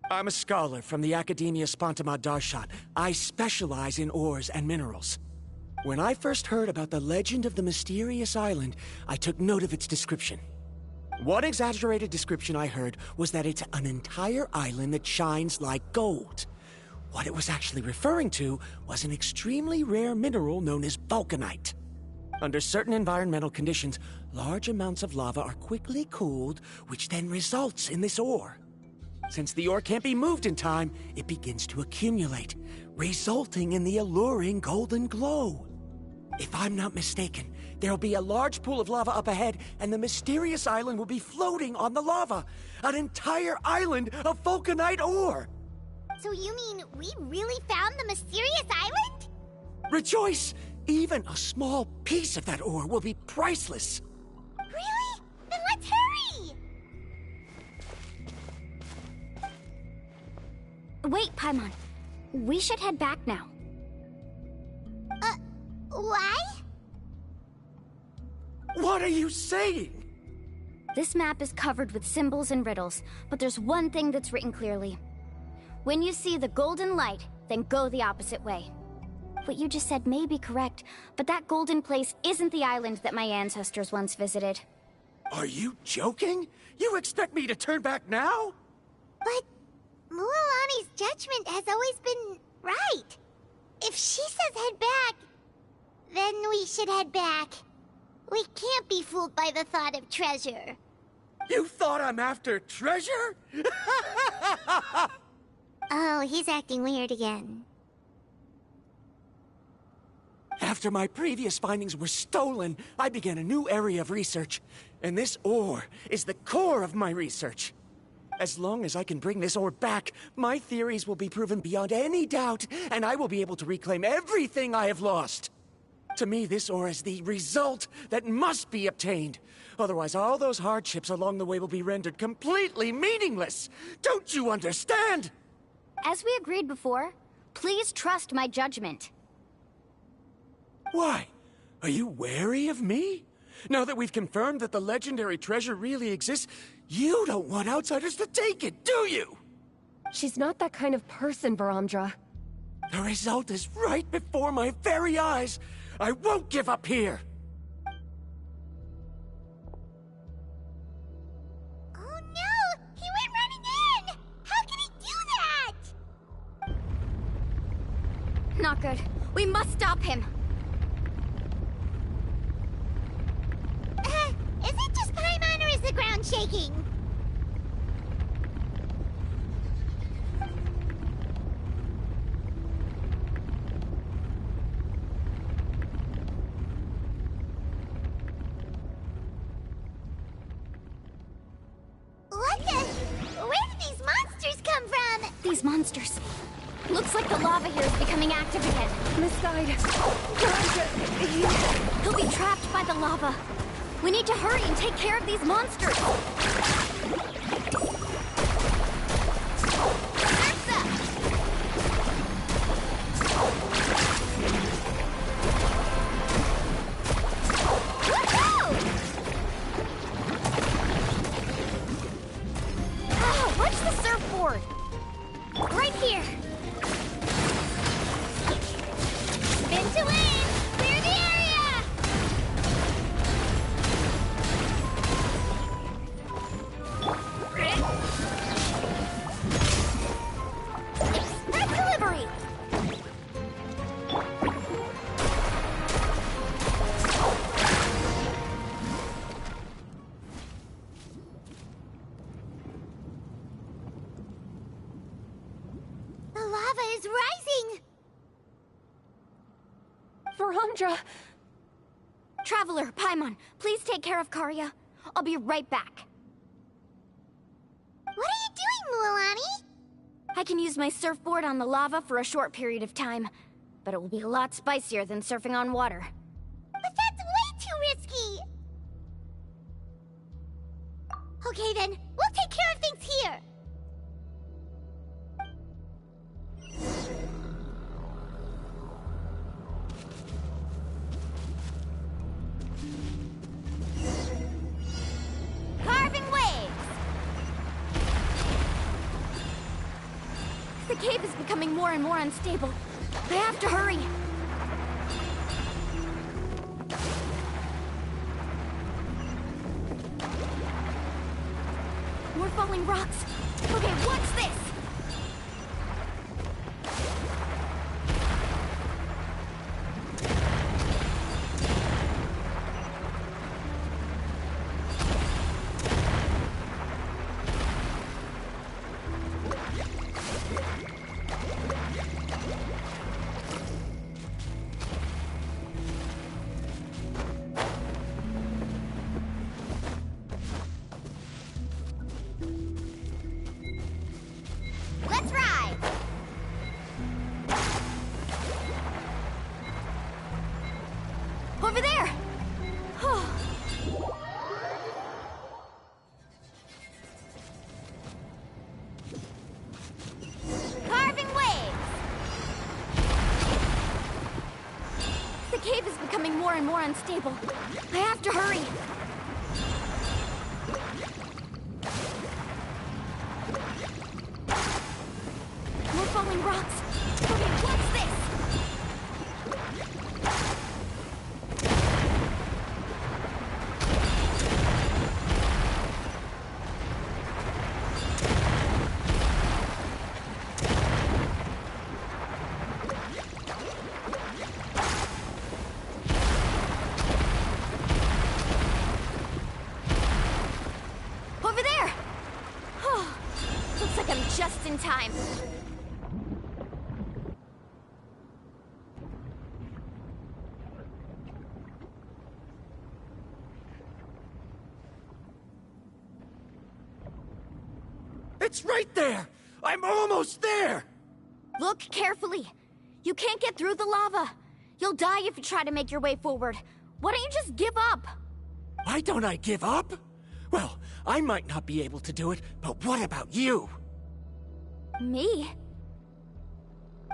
I'm a scholar from the Academia Spontima Darshan. I specialize in ores and minerals. When I first heard about the legend of the mysterious island, I took note of its description. One exaggerated description I heard was that it's an entire island that shines like gold. What it was actually referring to was an extremely rare mineral known as vulcanite. Under certain environmental conditions, large amounts of lava are quickly cooled, which then results in this ore. Since the ore can't be moved in time, it begins to accumulate, resulting in the alluring golden glow. If I'm not mistaken, there'll be a large pool of lava up ahead, and the mysterious island will be floating on the lava. An entire island of vulcanite ore! So you mean we really found the mysterious island? Rejoice! Even a small piece of that ore will be priceless. Really? Then let's hurry! Wait, Paimon. We should head back now. Why? What are you saying? This map is covered with symbols and riddles, but there's one thing that's written clearly. When you see the golden light, then go the opposite way. What you just said may be correct, but that golden place isn't the island that my ancestors once visited. Are you joking? You expect me to turn back now? But Mualani's judgment has always been right. If she says head back, then we should head back. We can't be fooled by the thought of treasure. You thought I'm after treasure? Oh, he's acting weird again. After my previous findings were stolen, I began a new area of research. And this ore is the core of my research. As long as I can bring this ore back, my theories will be proven beyond any doubt, and I will be able to reclaim everything I have lost. To me, this ore is the result that must be obtained. Otherwise, all those hardships along the way will be rendered completely meaningless. Don't you understand? As we agreed before, please trust my judgment. Why? Are you wary of me? Now that we've confirmed that the legendary treasure really exists, you don't want outsiders to take it, do you? She's not that kind of person, Verandra. The result is right before my very eyes. I won't give up here. Oh no! He went running in! How can he do that? Not good. We must stop him. Is it just Paimon or is the ground shaking? What the? Where did these monsters come from? These monsters. Looks like the lava here is becoming active again. Miss Guide, Verandra, He'll be trapped by the lava. We need to hurry and take care of these monsters. Watch the surfboard. Right here. Spin to win! Clear the area! Red delivery. The lava is rising! Verandra! Traveler, Paimon, please take care of Karya. I'll be right back. What are you doing, Mualani? I can use my surfboard on the lava for a short period of time. but it will be a lot spicier than surfing on water. But that's way too risky! Okay then, we'll take care of things here! Carving waves! The cave is becoming more and more unstable. I have to hurry. More falling rocks. Okay, what's this? Let's ride! Over there! Carving waves! The cave is becoming more and more unstable. I have to hurry. More falling rocks. Okay, what's this? Over there! Oh, looks like I'm just in time. It's right there! I'm almost there! Look carefully. You can't get through the lava. You'll die if you try to make your way forward. Why don't you just give up? Why don't I give up? Well, I might not be able to do it, but what about you? Me?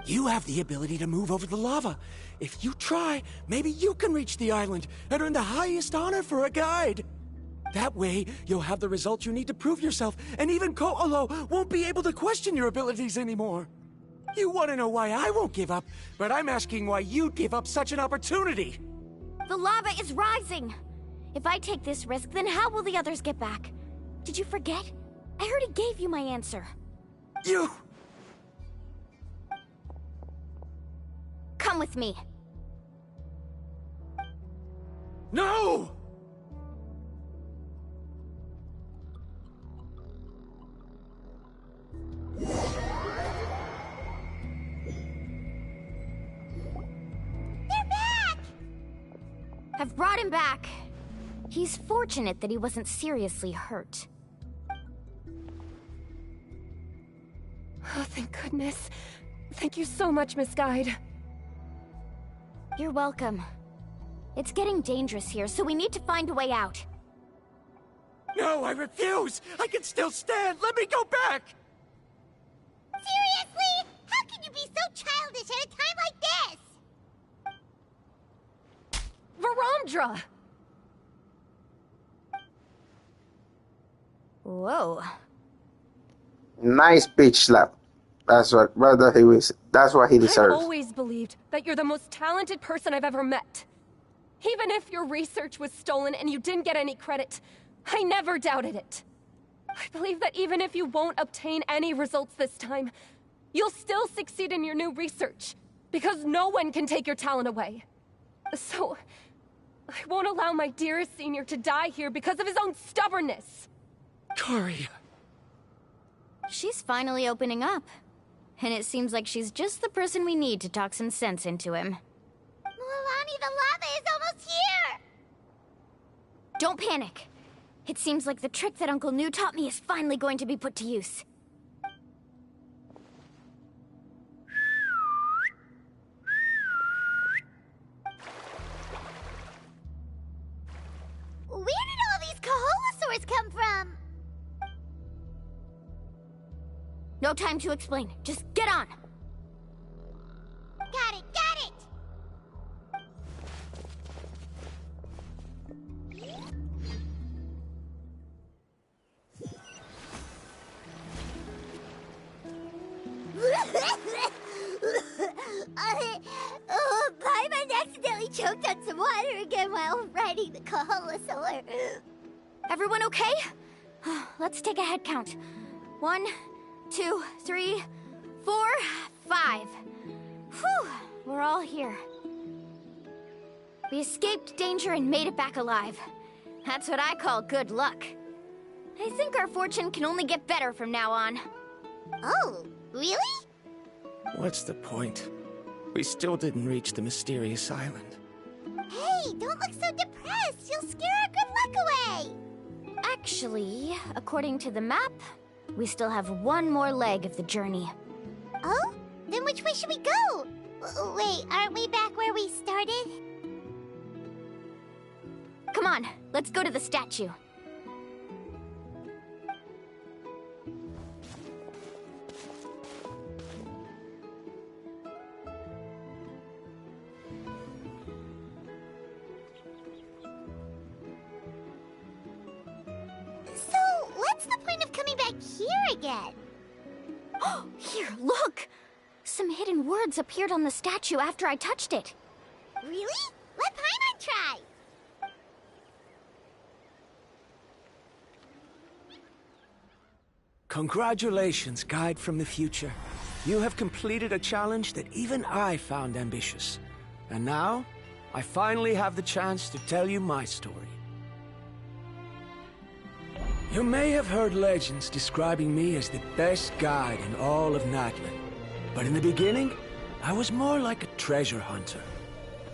You have the ability to move over the lava. If you try, maybe you can reach the island and earn the highest honor for a guide. That way, you'll have the results you need to prove yourself, and even Ko'olo won't be able to question your abilities anymore. You want to know why I won't give up, but I'm asking why you'd give up such an opportunity. The lava is rising. If I take this risk, then how will the others get back? Did you forget? I already gave you my answer. You... Come with me. No! I've brought him back. He's fortunate that he wasn't seriously hurt. Oh, thank goodness. Thank you so much, Miss Guide. You're welcome. It's getting dangerous here, so we need to find a way out. No, I refuse! I can still stand! Let me go back! Seriously? How can you be so childish at a time like this? Verondra! Whoa. Nice bitch slap. That's what brother he was. That's what he I've deserves. always believed that you're the most talented person I've ever met. Even if your research was stolen and you didn't get any credit, I never doubted it. I believe that even if you won't obtain any results this time, you'll still succeed in your new research, because no one can take your talent away. So, I won't allow my dearest senior to die here because of his own stubbornness. Kari. She's finally opening up. And it seems like she's just the person we need to talk some sense into him. Milani, the lava is almost here! Don't panic. It seems like the trick that Uncle New taught me is finally going to be put to use. No time to explain. Just get on! Got it, got it! Paimon accidentally choked on some water again while riding the Kaholosaur. Everyone okay? Let's take a head count. 1, 2, 3, 4, 5. Whew, we're all here. We escaped danger and made it back alive. That's what I call good luck. I think our fortune can only get better from now on. Oh, really? What's the point? We still didn't reach the mysterious island. Hey, don't look so depressed. You'll scare our good luck away. Actually, according to the map, we still have one more leg of the journey. Oh? Then which way should we go? Wait, aren't we back where we started? Come on, let's go to the statue. So, what's the point of coming back here again? Oh, here, look! Some hidden words appeared on the statue after I touched it. Really? Let Paimon try. Congratulations, guide from the future. You have completed a challenge that even I found ambitious. And now, I finally have the chance to tell you my story. You may have heard legends describing me as the best guide in all of Natlan. But in the beginning, I was more like a treasure hunter.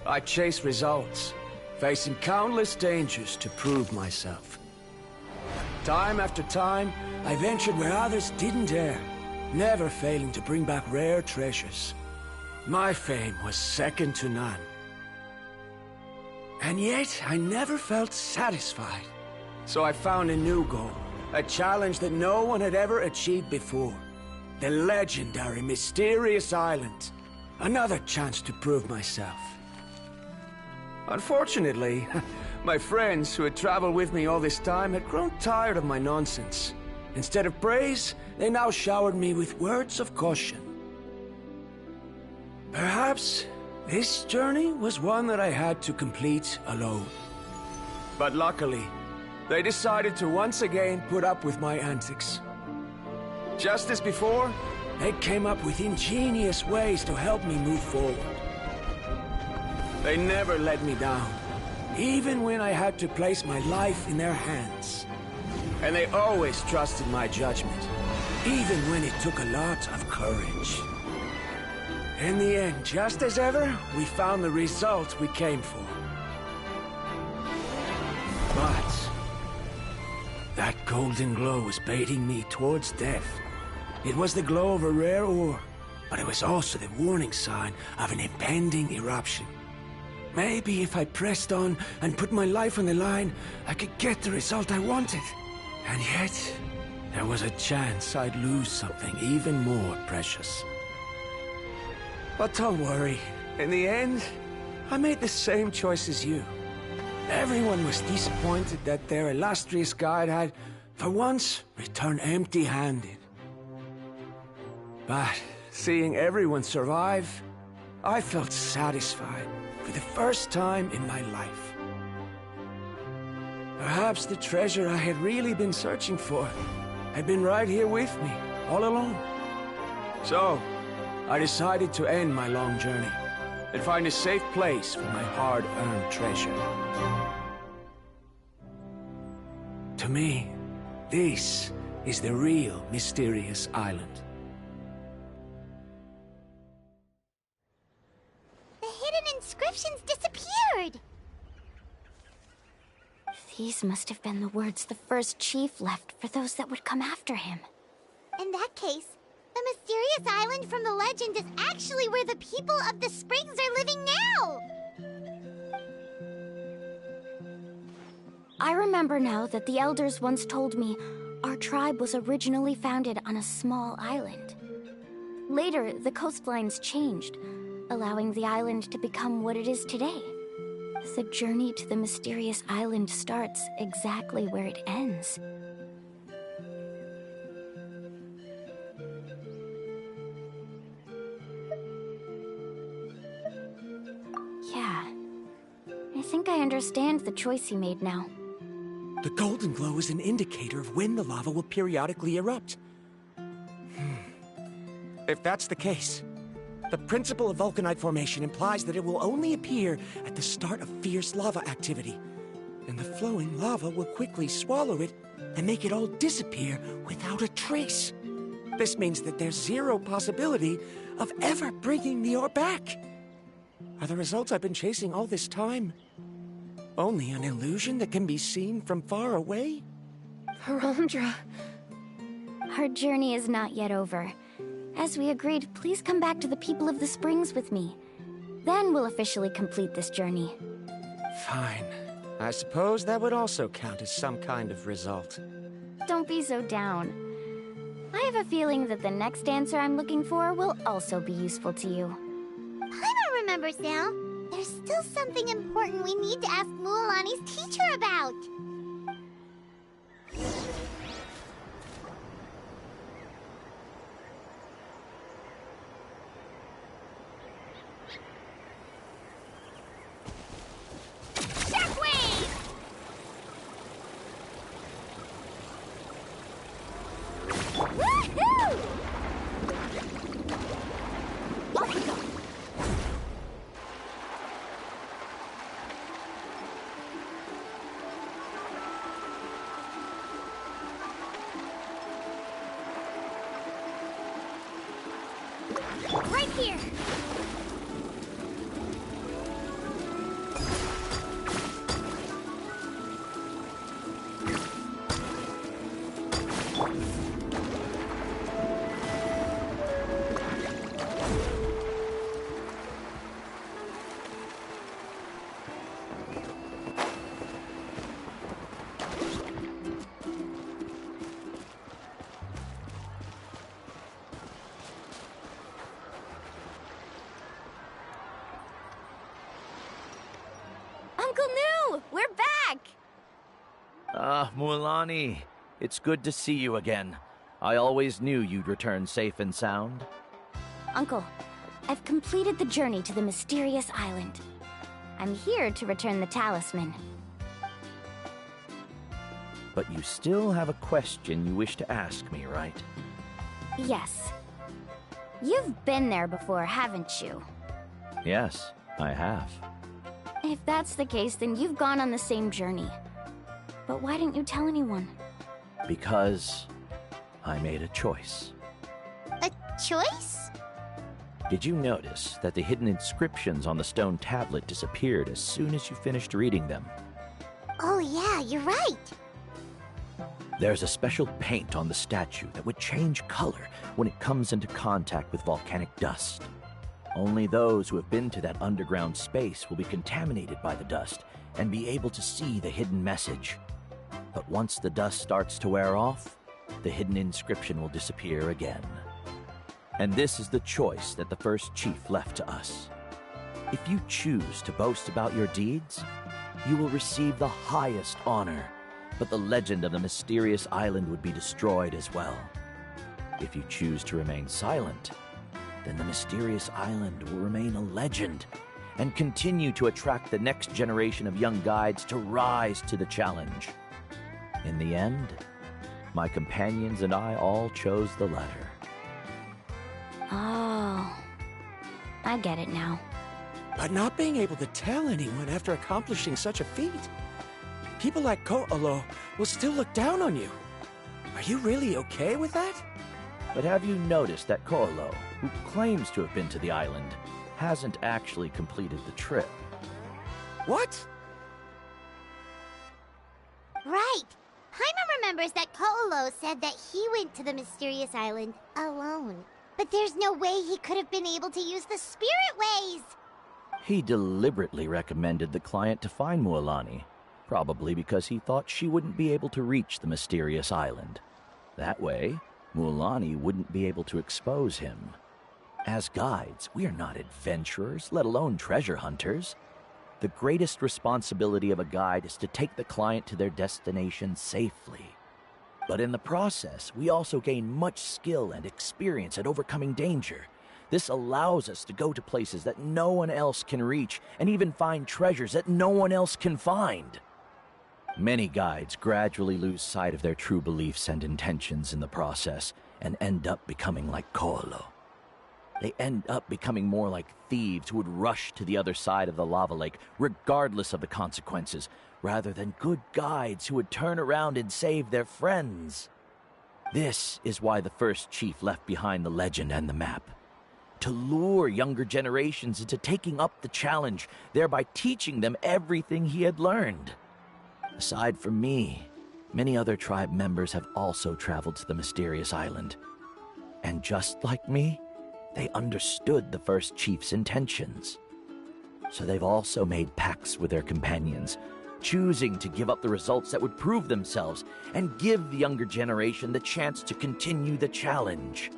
I chased results, facing countless dangers to prove myself. Time after time, I ventured where others didn't dare, never failing to bring back rare treasures. My fame was second to none. And yet, I never felt satisfied. So I found a new goal, a challenge that no one had ever achieved before. The legendary Mysterious Island. Another chance to prove myself. Unfortunately, my friends who had traveled with me all this time had grown tired of my nonsense. Instead of praise, they now showered me with words of caution. Perhaps this journey was one that I had to complete alone. But luckily, they decided to once again put up with my antics. Just as before, they came up with ingenious ways to help me move forward. They never let me down, even when I had to place my life in their hands. And they always trusted my judgment, even when it took a lot of courage. In the end, just as ever, we found the result we came for. But that golden glow was baiting me towards death. It was the glow of a rare ore, but it was also the warning sign of an impending eruption. Maybe if I pressed on and put my life on the line, I could get the result I wanted. And yet, there was a chance I'd lose something even more precious. But don't worry. In the end, I made the same choice as you. Everyone was disappointed that their illustrious guide had, for once, returned empty-handed. But seeing everyone survive, I felt satisfied for the first time in my life. Perhaps the treasure I had really been searching for had been right here with me, all along. So, I decided to end my long journey and find a safe place for my hard-earned treasure. To me, this is the real Mysterious Island. The hidden inscriptions disappeared! These must have been the words the first chief left for those that would come after him. In that case, the mysterious island from the legend is actually where the people of the springs are living now! I remember now that the elders once told me Our tribe was originally founded on a small island. Later, the coastlines changed, allowing the island to become what it is today. The journey to the mysterious island starts exactly where it ends. Yeah. I think I understand the choice he made now. The golden glow is an indicator of when the lava will periodically erupt. If that's the case, the principle of vulcanite formation implies that it will only appear at the start of fierce lava activity, and the flowing lava will quickly swallow it and make it all disappear without a trace. This means that there's zero possibility of ever bringing the ore back. Are the results I've been chasing all this time only an illusion that can be seen from far away? Verandra. Our journey is not yet over. As we agreed, please come back to the People of the Springs with me. Then we'll officially complete this journey. Fine. I suppose that would also count as some kind of result. Don't be so down. I have a feeling that the next answer I'm looking for will also be useful to you. I don't remember, Sal. There's still something important we need to ask Mualani's teacher about. Right here! Uncle New! We're back! Mualani, it's good to see you again. I always knew you'd return safe and sound. Uncle, I've completed the journey to the mysterious island. I'm here to return the talisman. But you still have a question you wish to ask me, right? Yes. You've been there before, haven't you? Yes, I have. If that's the case, then you've gone on the same journey. But why didn't you tell anyone? Because I made a choice. A choice? Did you notice that the hidden inscriptions on the stone tablet disappeared as soon as you finished reading them? Oh yeah, you're right. There's a special paint on the statue that would change color when it comes into contact with volcanic dust. Only those who have been to that underground space will be contaminated by the dust and be able to see the hidden message. But once the dust starts to wear off, the hidden inscription will disappear again. And this is the choice that the first chief left to us. If you choose to boast about your deeds, you will receive the highest honor, but the legend of the mysterious island would be destroyed as well. If you choose to remain silent, then the mysterious island will remain a legend and continue to attract the next generation of young guides to rise to the challenge. In the end, my companions and I all chose the latter. Oh, I get it now. But not being able to tell anyone after accomplishing such a feat. People like Ko'olo will still look down on you. Are you really okay with that? But have you noticed that Ko'olo, who claims to have been to the island, hasn't actually completed the trip? What? Right. Paimon remembers that Ko'olo said that he went to the mysterious island alone. But there's no way he could have been able to use the spirit ways! He deliberately recommended the client to find Mualani, probably because he thought she wouldn't be able to reach the mysterious island. That way, Mualani wouldn't be able to expose him. As guides, we are not adventurers, let alone treasure hunters. The greatest responsibility of a guide is to take the client to their destination safely. But in the process, we also gain much skill and experience at overcoming danger. This allows us to go to places that no one else can reach, and even find treasures that no one else can find. Many guides gradually lose sight of their true beliefs and intentions in the process, and end up becoming like Koalo. They end up becoming more like thieves who would rush to the other side of the lava lake, regardless of the consequences, rather than good guides who would turn around and save their friends. This is why the first chief left behind the legend and the map. To lure younger generations into taking up the challenge, thereby teaching them everything he had learned. Aside from me, many other tribe members have also traveled to the mysterious island. And just like me, they understood the first chief's intentions. So they've also made pacts with their companions, choosing to give up the results that would prove themselves and give the younger generation the chance to continue the challenge.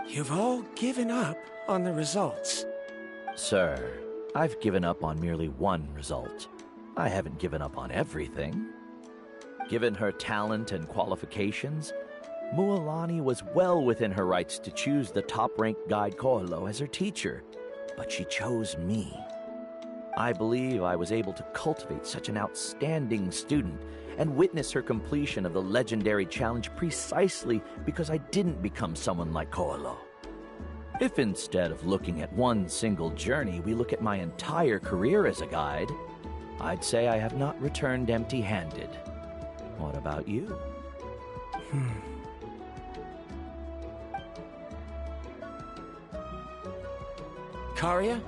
You've all given up on the results. Sir, I've given up on merely one result. I haven't given up on everything. Given her talent and qualifications, Mualani was well within her rights to choose the top-ranked guide Koalo as her teacher, but she chose me. I believe I was able to cultivate such an outstanding student and witness her completion of the legendary challenge precisely because I didn't become someone like Koalo. If instead of looking at one single journey, we look at my entire career as a guide, I'd say I have not returned empty-handed. What about you? Karia,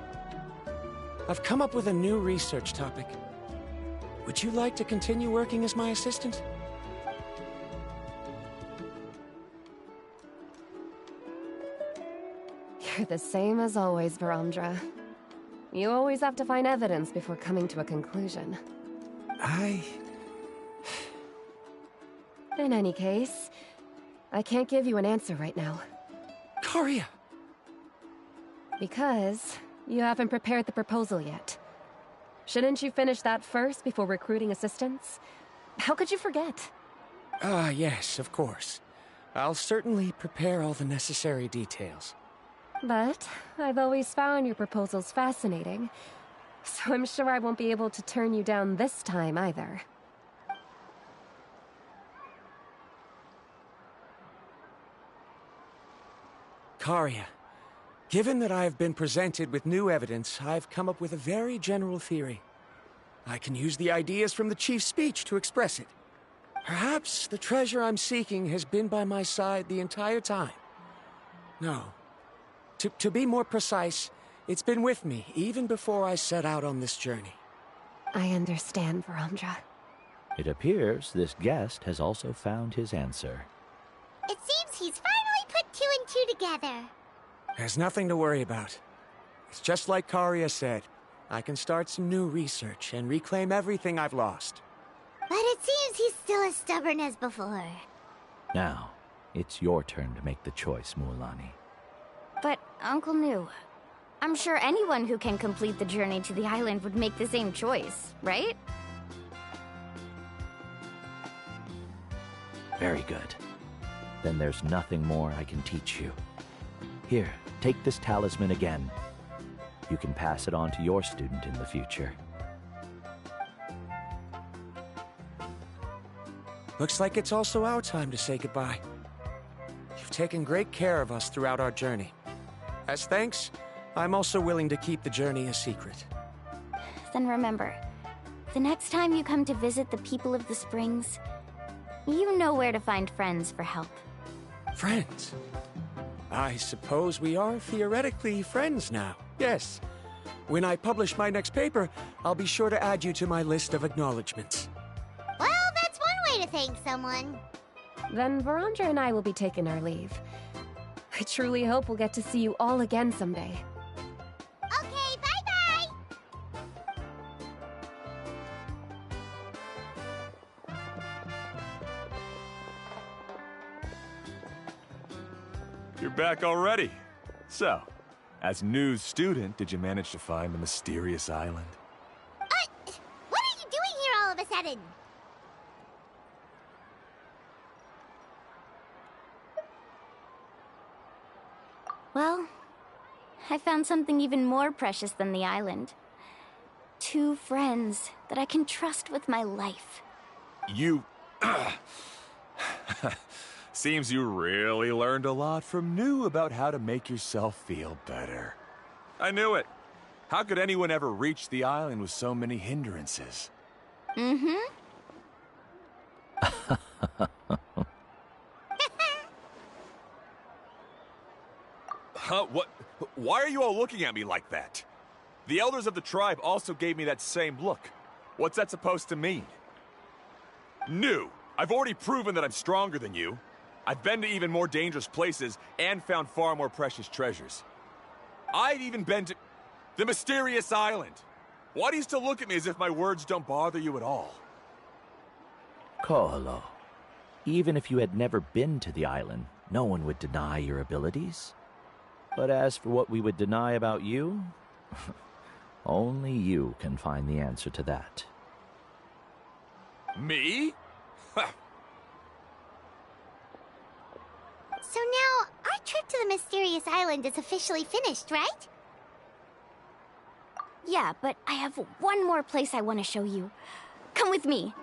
I've come up with a new research topic. Would you like to continue working as my assistant? You're the same as always, Varamdra. You always have to find evidence before coming to a conclusion. In any case, I can't give you an answer right now. Karia! Because you haven't prepared the proposal yet. Shouldn't you finish that first before recruiting assistants? How could you forget? Yes, of course. I'll certainly prepare all the necessary details. But I've always found your proposals fascinating, so I'm sure I won't be able to turn you down this time either. Karia, given that I have been presented with new evidence, I've come up with a very general theory. I can use the ideas from the chief's speech to express it. Perhaps the treasure I'm seeking has been by my side the entire time. No. To be more precise, it's been with me even before I set out on this journey. I understand, Varamdra. It appears this guest has also found his answer. It seems he's finally put two and two together. There's nothing to worry about. It's just like Karia said. I can start some new research and reclaim everything I've lost. But it seems he's still as stubborn as before. Now, it's your turn to make the choice, Mualani. But, Uncle Nu, I'm sure anyone who can complete the journey to the island would make the same choice, right? Very good. Then there's nothing more I can teach you. Here, take this talisman again. You can pass it on to your student in the future. Looks like it's also our time to say goodbye. You've taken great care of us throughout our journey. As thanks, I'm also willing to keep the journey a secret. Then remember, the next time you come to visit the people of the Springs, you know where to find friends for help. Friends? I suppose we are theoretically friends now, yes. When I publish my next paper, I'll be sure to add you to my list of acknowledgements. Well, that's one way to thank someone. Then Varamdra and I will be taking our leave. I truly hope we'll get to see you all again someday. Okay, bye-bye! You're back already. So, as news student, did you manage to find the mysterious island? What are you doing here all of a sudden? Well, I found something even more precious than the island. 2 friends that I can trust with my life. You... Seems you really learned a lot from New about how to make yourself feel better. I knew it. How could anyone ever reach the island with so many hindrances? Mm-hmm. Huh? What? Why are you all looking at me like that? The elders of the tribe also gave me that same look. What's that supposed to mean? New! I've already proven that I'm stronger than you. I've been to even more dangerous places and found far more precious treasures. I've even been to the mysterious island. Why do you still look at me as if my words don't bother you at all? Koholo, even if you had never been to the island, no one would deny your abilities. But as for what we would deny about you, only you can find the answer to that. Me? So now, our trip to the mysterious island is officially finished, right? Yeah, but I have one more place I want to show you. Come with me.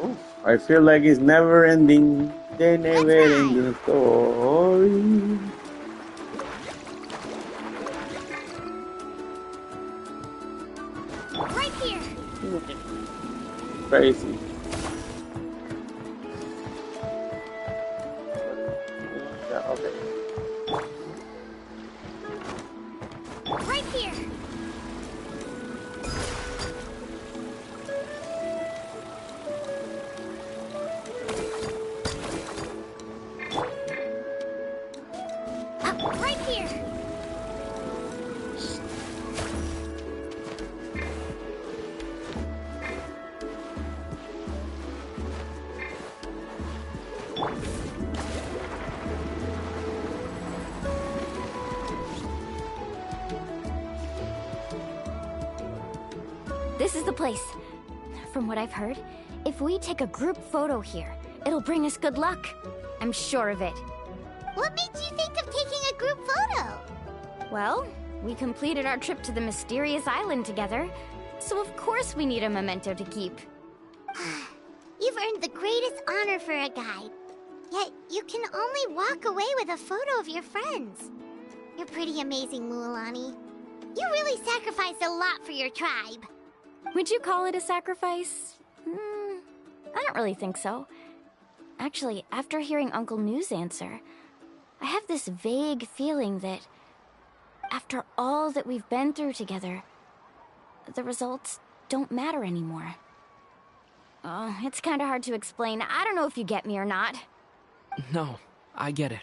Oof, I feel like it's never ending. They never ending story. Right here. Crazy. Yeah, okay. Right here. Right here. This is the place. From what I've heard, if we take a group photo here, it'll bring us good luck. I'm sure of it. What made you think of taking a group photo? Well, we completed our trip to the mysterious island together, so of course we need a memento to keep. You've earned the greatest honor for a guide. Yet, you can only walk away with a photo of your friends. You're pretty amazing, Mualani. You really sacrificed a lot for your tribe. Would you call it a sacrifice? I don't really think so. Actually, after hearing Uncle New's answer, I have this vague feeling that after all that we've been through together, the results don't matter anymore. Oh, it's kind of hard to explain. I don't know if you get me or not. No, I get it.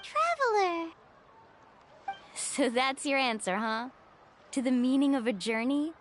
Traveler. So that's your answer, huh? To the meaning of a journey?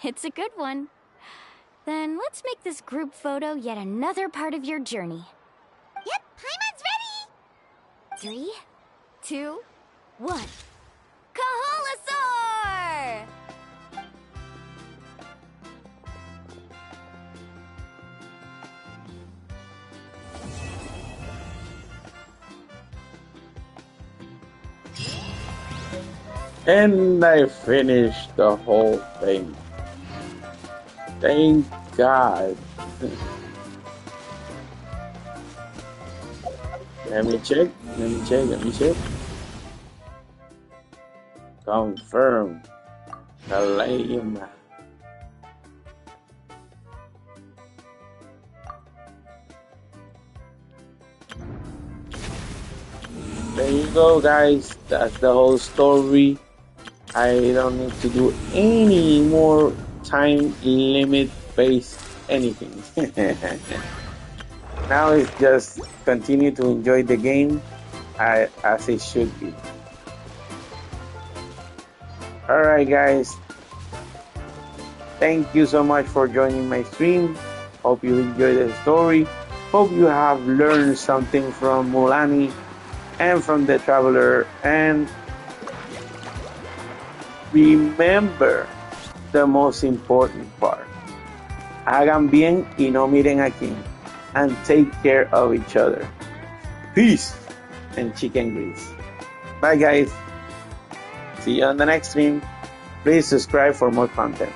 It's a good one. Then let's make this group photo yet another part of your journey. Yep, Paimon's ready! 3, 2, 1. Kaholasaur! And I finished the whole thing. Thank God. Let me check. Let me check. Let me check. Confirm. Kalima. There you go, guys. That's the whole story. I don't need to do any more time limit based anything. Now it's just continue to enjoy the game as it should be. Alright, guys. Thank you so much for joining my stream. Hope you enjoyed the story. Hope you have learned something from Mulani and from the Traveler. And remember the most important part. Hagan bien y no miren a quién. And take care of each other. Peace and chicken grease. Bye, guys. See you on the next stream. Please subscribe for more content.